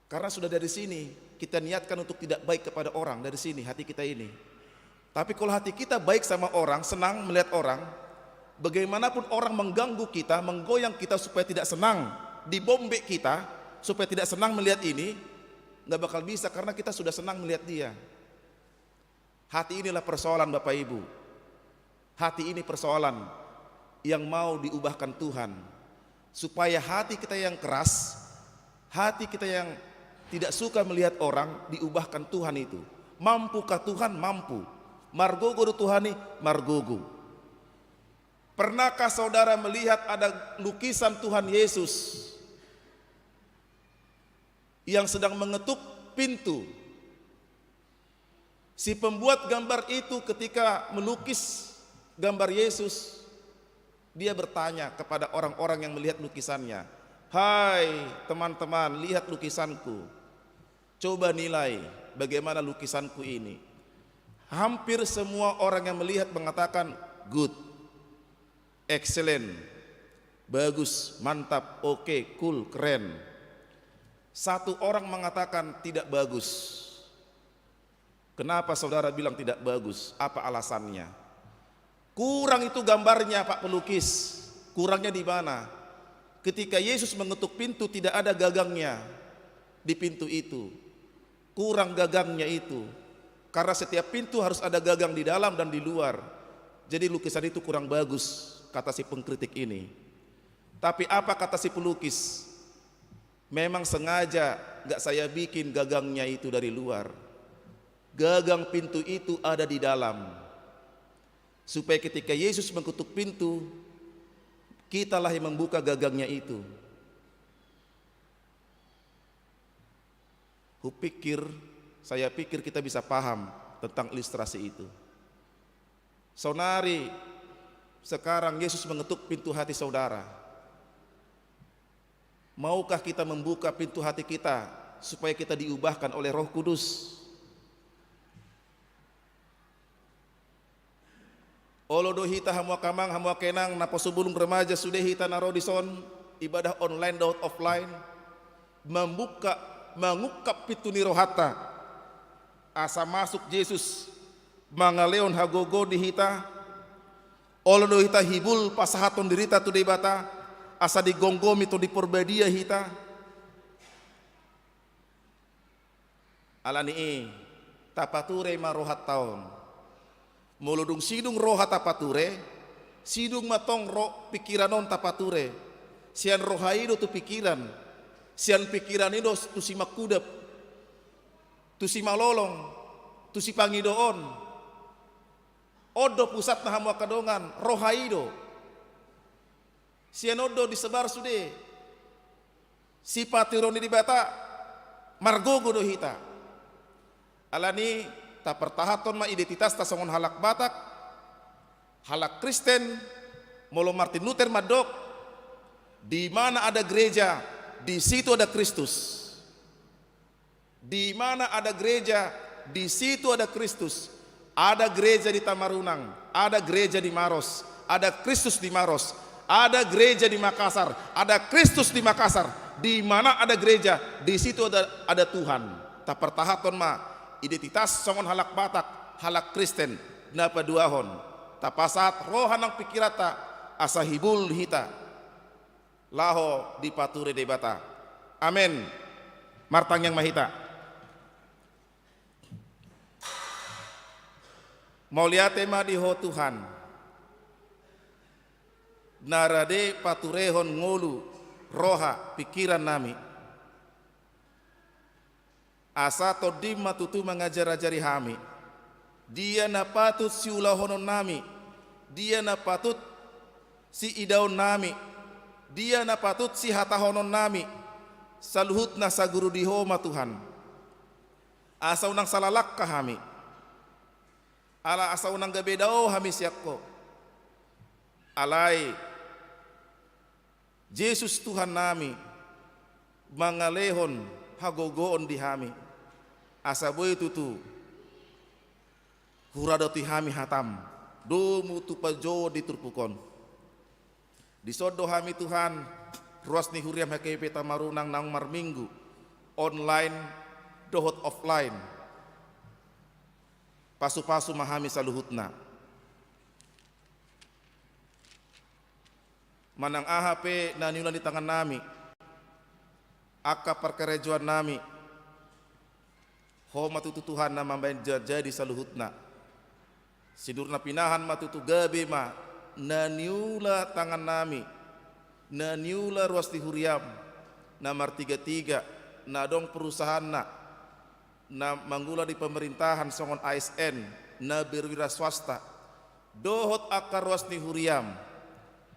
Karena sudah dari sini kita niatkan untuk tidak baik kepada orang, dari sini hati kita ini. Tapi kalau hati kita baik sama orang, senang melihat orang, bagaimanapun orang mengganggu kita, menggoyang kita supaya tidak senang, dibombek kita supaya tidak senang melihat ini, nggak bakal bisa karena kita sudah senang melihat dia. Hati inilah persoalan Bapak Ibu. Hati ini persoalan yang mau diubahkan Tuhan, supaya hati kita yang keras, hati kita yang tidak suka melihat orang diubahkan Tuhan itu. Mampukah Tuhan? Mampu. Margogo do Tuhani, margogo. Pernahkah saudara melihat ada lukisan Tuhan Yesus yang sedang mengetuk pintu? Si pembuat gambar itu ketika melukis gambar Yesus, dia bertanya kepada orang-orang yang melihat lukisannya, "Hai teman-teman, lihat lukisanku. Coba nilai bagaimana lukisanku ini." Hampir semua orang yang melihat mengatakan good, excellent, bagus, mantap, oke, cool, keren. Satu orang mengatakan tidak bagus. Kenapa saudara bilang tidak bagus? Apa alasannya? Kurang itu gambarnya, Pak pelukis. Kurangnya di mana? Ketika Yesus mengetuk pintu tidak ada gagangnya di pintu itu. Kurang gagangnya itu. Karena setiap pintu harus ada gagang di dalam dan di luar. Jadi lukisan itu kurang bagus, kata si pengkritik ini. Tapi apa kata si pelukis? Memang sengaja gak saya bikin gagangnya itu dari luar. Gagang pintu itu ada di dalam. Supaya ketika Yesus mengetuk pintu, kitalah yang membuka gagangnya itu. Saya pikir kita bisa paham tentang ilustrasi itu. Saudari, sekarang Yesus mengetuk pintu hati saudara. Maukah kita membuka pintu hati kita supaya kita diubahkan oleh Roh Kudus? Olodo hita hamwa kamang hamwa kenang napo sebelum remaja sudah hita narodison ibadah online dan offline mengukap pintu nirohata asa masuk Yesus mangaleon hagogo di hita olodo hita hibul pasahaton dirita tu debata asa digonggomi tu di porbadia hita alani tapature marohat taon muludung sidung roha tapature, sidung matong roh pikiranon tapature, sian rohaido tu pikiran, sian pikiran itu tu si makudap, tu si malolong, tu si pangidoon, odo pusat na hamwa kadongan, rohaido, sian odo disebar sude, si patironi di bata, margogo do hita, alani tak pertahaton ma identitas ta songon halak Batak, halak Kristen, molo Martin Luther madok, di mana ada gereja, di situ ada Kristus. Di mana ada gereja, di situ ada Kristus. Ada gereja di Tamarunang, ada gereja di Maros, ada Kristus di Maros, ada gereja di Makassar, ada Kristus di Makassar. Di mana ada gereja, di situ ada Tuhan. Tak pertahaton ma identitas songon halak Batak, halak Kristen, napa duahon, tapasat rohan ang pikirata, asa hibul hita, laho di pature debata. Amen. Martang yang mahita. Mauliate madiho Tuhan, narade paturehon ngolu, roha pikiran nami. Asa todim matutu mengajar-ajari hami. Dia na patut si ulahonon nami. Dia na patut si idaon nami. Dia na patut si hatahonon nami. Saluhut na sa guru dihoma Tuhan. Asa unang salalak ka hami. Ala asa unang gabedao hami siyakko. Alay Jesus Tuhan nami mangalehon hagogoon di hami. Asa boy tutu huradoti hami hatam domu tu pajo di turpukon di sodo hami Tuhan ruas ni huriam hakepe tamarunang nang marminggu online dohot offline pasu-pasu mahami saluhutna manang ahape naniulan di tangan nami aka perkerejuan nami ho matutu Tuhan na mambayan jadi saluhutna sidurna pinahan matutu gabe ma naniula tangan nami naniula ruas di huriam namar 33 na dong perusahaan na manggula di pemerintahan songon ASN na berwira swasta dohot akar ruas di huriam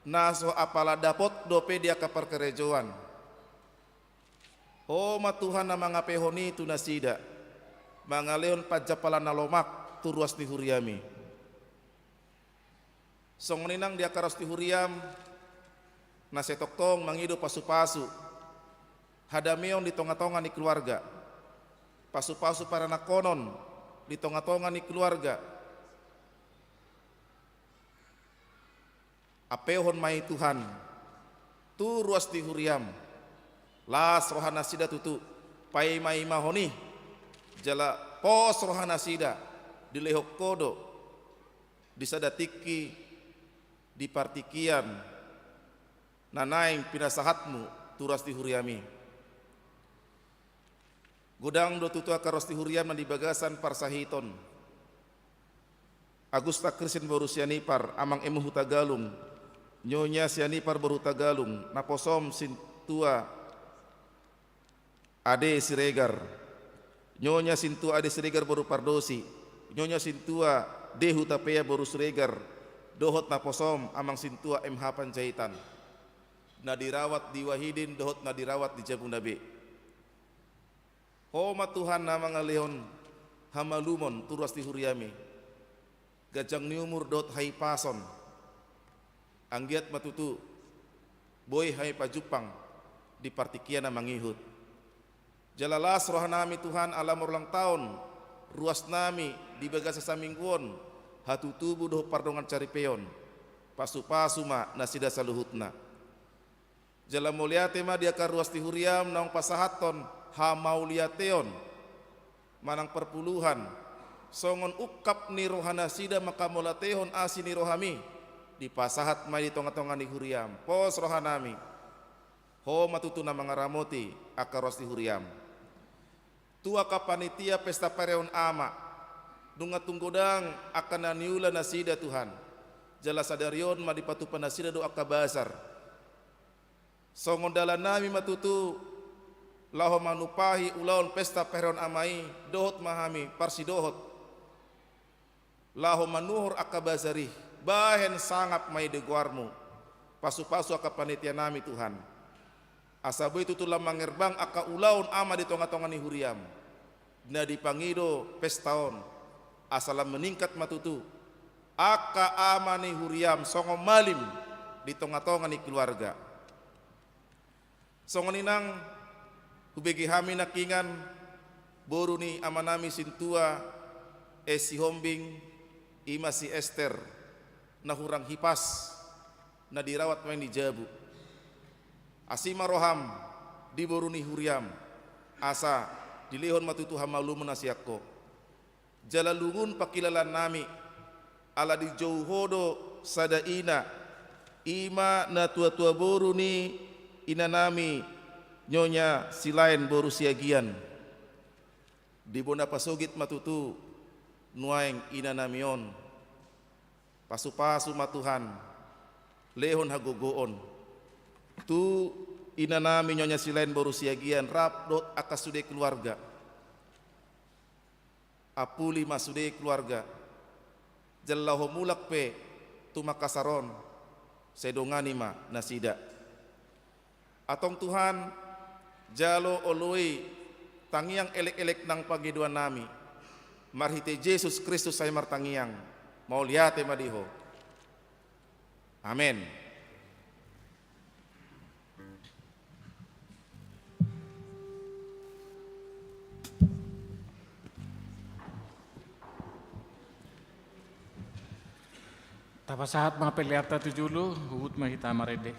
naso apala dapot dope dia kapar kerejoan. Oh ma Tuhan na mga pehoni tu nasida, mga leon pajapala na lomak turuas ni huriami. Songoninang dia karos ni huriam, na setoktong mangido pasu-pasu, hadameon di tonga-tonga ni keluarga, pasu-pasu para nakonon di tonga-tonga ni keluarga. Apehon mai Tuhan, tu ruas di huriam, las rohana sida tutu, pai mai mahoni, jala pos rohana sida, di lehok kodo, di sadatiki, di partikian, nanaing pinasahatmu, turas di huriami. Gudang do tutu akaros di huriam na di bagasan parsahiton. Agusta Krisin baru sianipar, amang emu hutagalung, nyonya sianipar baru tagalung, naposom sintua ade siregar, nyonya sintua ade siregar baru pardosi, nyonya sintua dehu tapea baru siregar, dohot naposom amang sintua MH Panjaitan, na dirawat di Wahidin, dohot na dirawat di Jabundabe. Homa Tuhan na mga leon hamalumon turas di huriami, gajang niumur dot hai pason, anggiat matutu, boy hai pajupang di partikian na mangihut. Jalalas rohanami Tuhan alamur ulang tahun, ruas nami di bagasa samingguon, hatu tubuh doh pardongan caripeon, pasu-pasu ma nasida saluhutna. Jala muliate ma dia ka ruas di huriam naong pasahaton, ha mauliateon, manang perpuluhan, songon ukap ni rohana sida maka mulateon asi ni rohami, di pasahat mai di tonga-tonga ni huriam, pos rohanami, ho matutu na mga ramoti akaros di huriam. Tua ka panitia pesta pareon ama, dunga tunggodang akan naniula nasida Tuhan, jala sadarion ma di patupan nasida do akabasar, songon dalan nami matutu, laho manupahi ulaon pesta pareon amai, dohot mahami parsi dohot, laho manuhur akabasari, bahen sangap mai deguarmu, pasu-pasu aka panitia nami Tuhan. Asabu itu tulah mangerbang aka ulaun ama di tonga-tonga ni huriam, na dipangido pestaon, asalam meningkat matutu, aka ama ni huriam songo malim di tonga-tonga ni keluarga. Songo ninang hubegi hami nakingan, boru ni amanami sintua, si hombing, ima si Esther, na hurang hipas, na dirawat main di Jabu. Asima roham di boruni huriam, asa dilehon matutu hamalu menasiakko, jalalungun pakilalan nami, ala di jauhodo sadaina, ima na tua-tua boruni ina nami, nyonya silain boru siagian, di bona pasogit matutu, nuaing ina namion, pasu-pasu matuhan, lehon hagogoon, tu ina nami nyonya silain baru siagian rap dot akasude keluarga, apuli masude keluarga, jallahu mulak pe tu makasaron sedongani ma nasida. Atong Tuhan jalo oloi tangiang elek-elek nang pagiduan nami, marhite Yesus Kristus saya martangiang mau liate madiho. Amin. Tapasahat mga pelyarta tujulu, huwut mahita marede.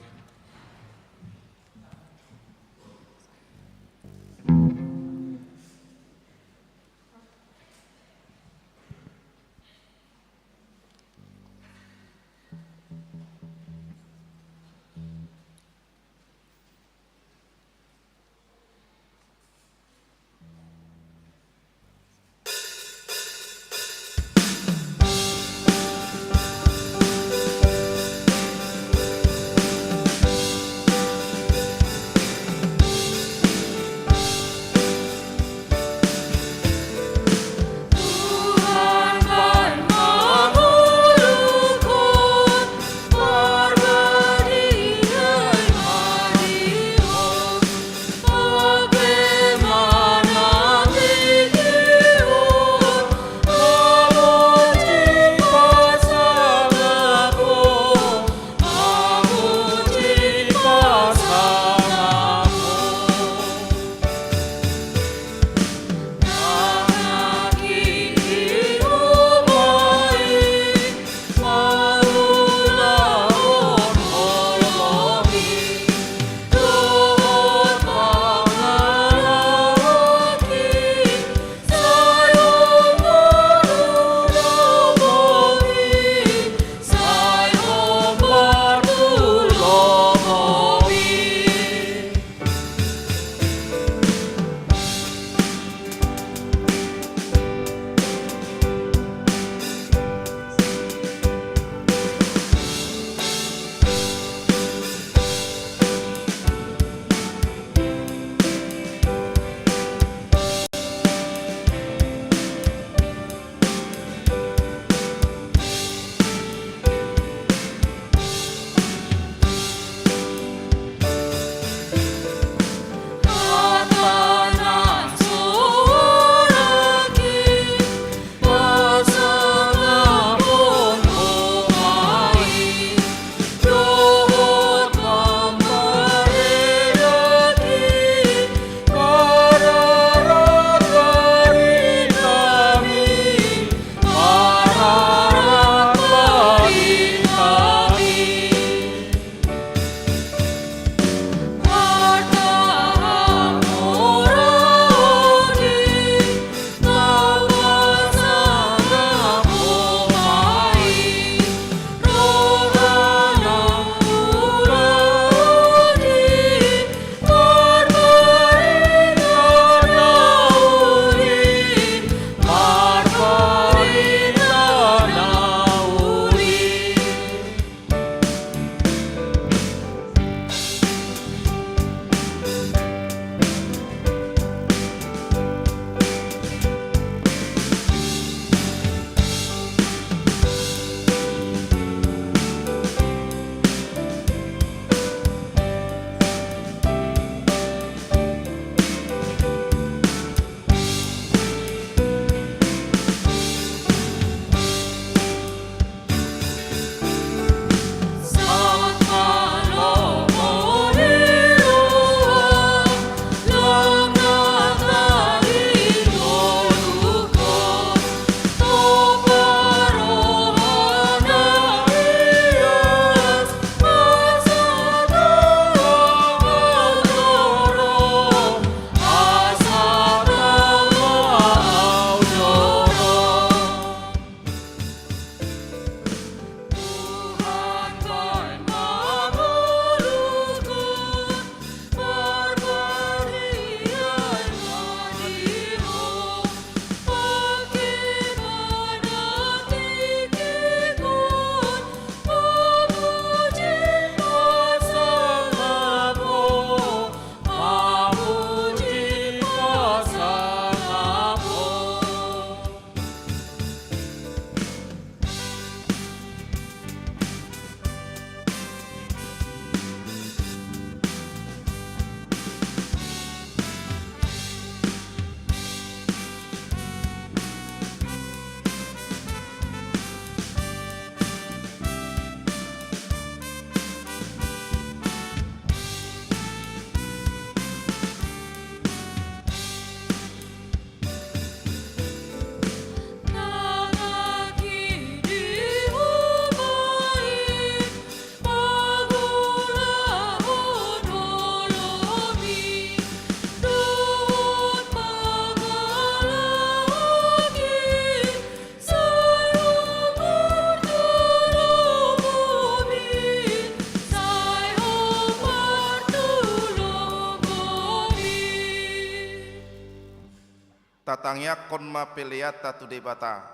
martangyakon mapeleata tu debata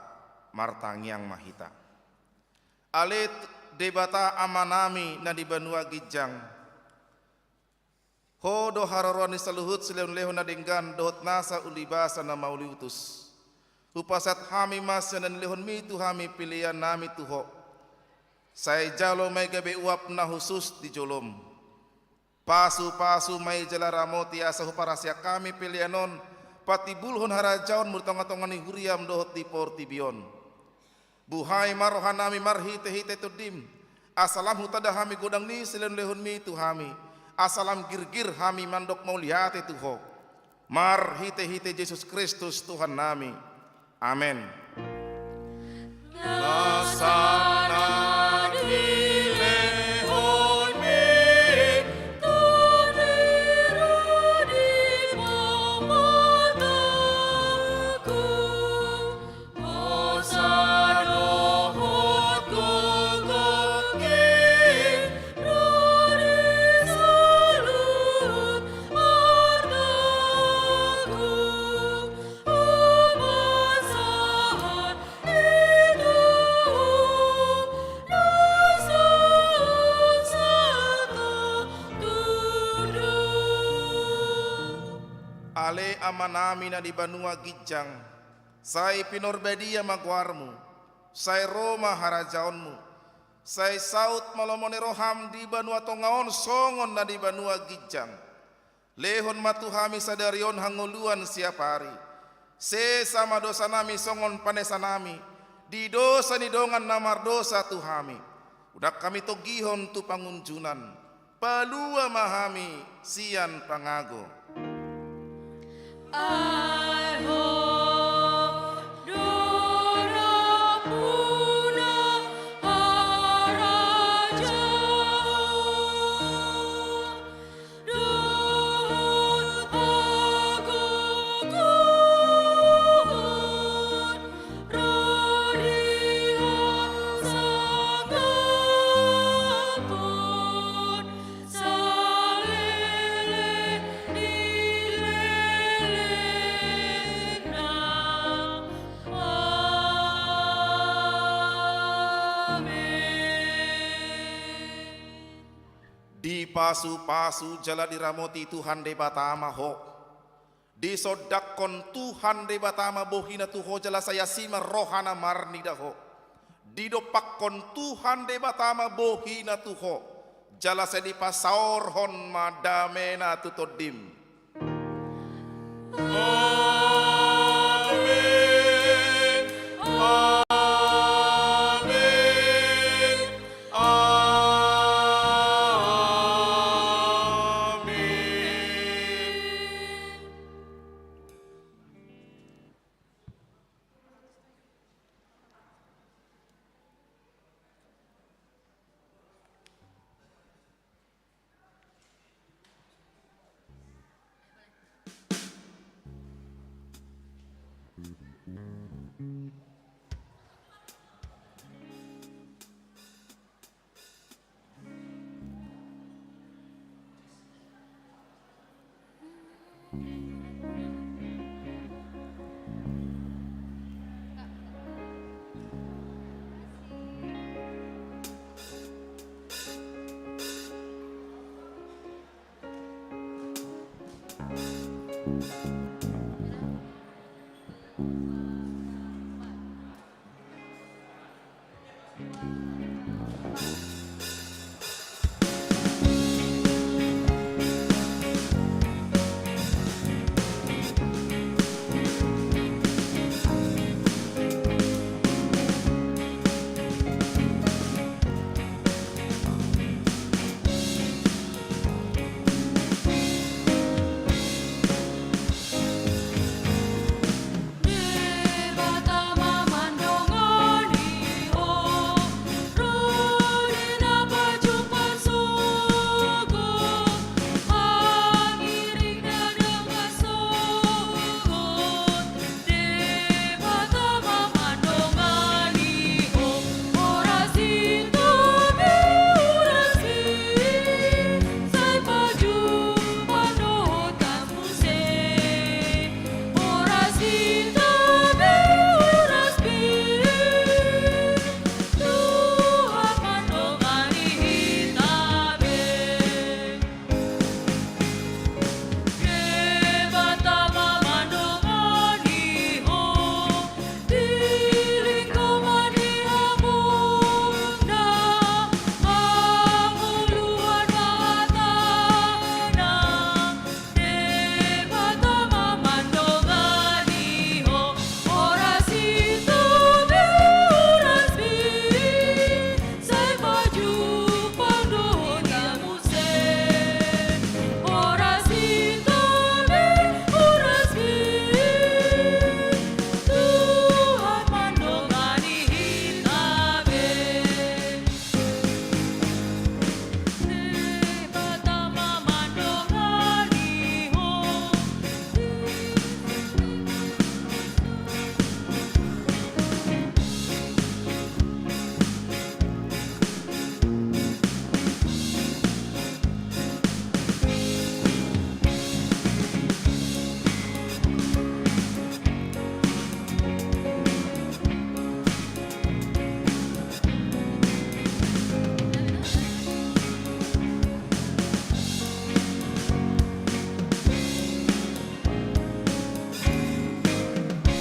martangyang mahita. Ale debata amanami na di Banua Gijang. Ho do hararuan ni saluhut sileun lehon na denggan dohot nasa ulibasa na mauliutus. Upasat hami mas dan lehon mi tu hami pilihan nami tuho. Saya jalo may gabe uap na husus di jolom. Pasu-pasu may jalaramoti asa huparasya kami pilihanon. Pati bulhon harajaon murtong-tongan ni huriam dohot di portibion. Buhay marohan nami marhite-hite tudim. Asalam hutada hami godang ni silen lehon mi tu hami. Asalam girgir hami mandok mau lihat tuho. Marhite-hite Yesus Kristus Tuhan nami. Amin. Nasana di lehon mi, tuniru di mataku. Osadohot gogaki, rodi salut martaku. Umasahan itu nasun satu tunduk. Ale amanami na di Banua Gijang. Sai pinorbedia magwarmu. Sai Roma harajaonmu. Sai saut malomone roham di Banua Tongaon songon na di Banua Gijang. Lehon matuhami sadarion hanguluan siap hari. Se sama dosa nami songon panesa nami. Di dosa ni dongan namar dosa tuhami. Udah kami togihon tu pangunjunan. Palua mahami sian pangago. I hope Dorapuna Haraja Dohot agogon Rodiha sangapon salele dilelena. Amin. Di pasu-pasu jala diramoti Tuhan de batama ho. Di sodakon Tuhan de batama bohina tuho jala saya sima rohana marni daho. Di dopakkon Tuhan de batama bohina tuho. Jala sedi pasaor hon madamena tutodim. Amin. Amin. Amin. Wow.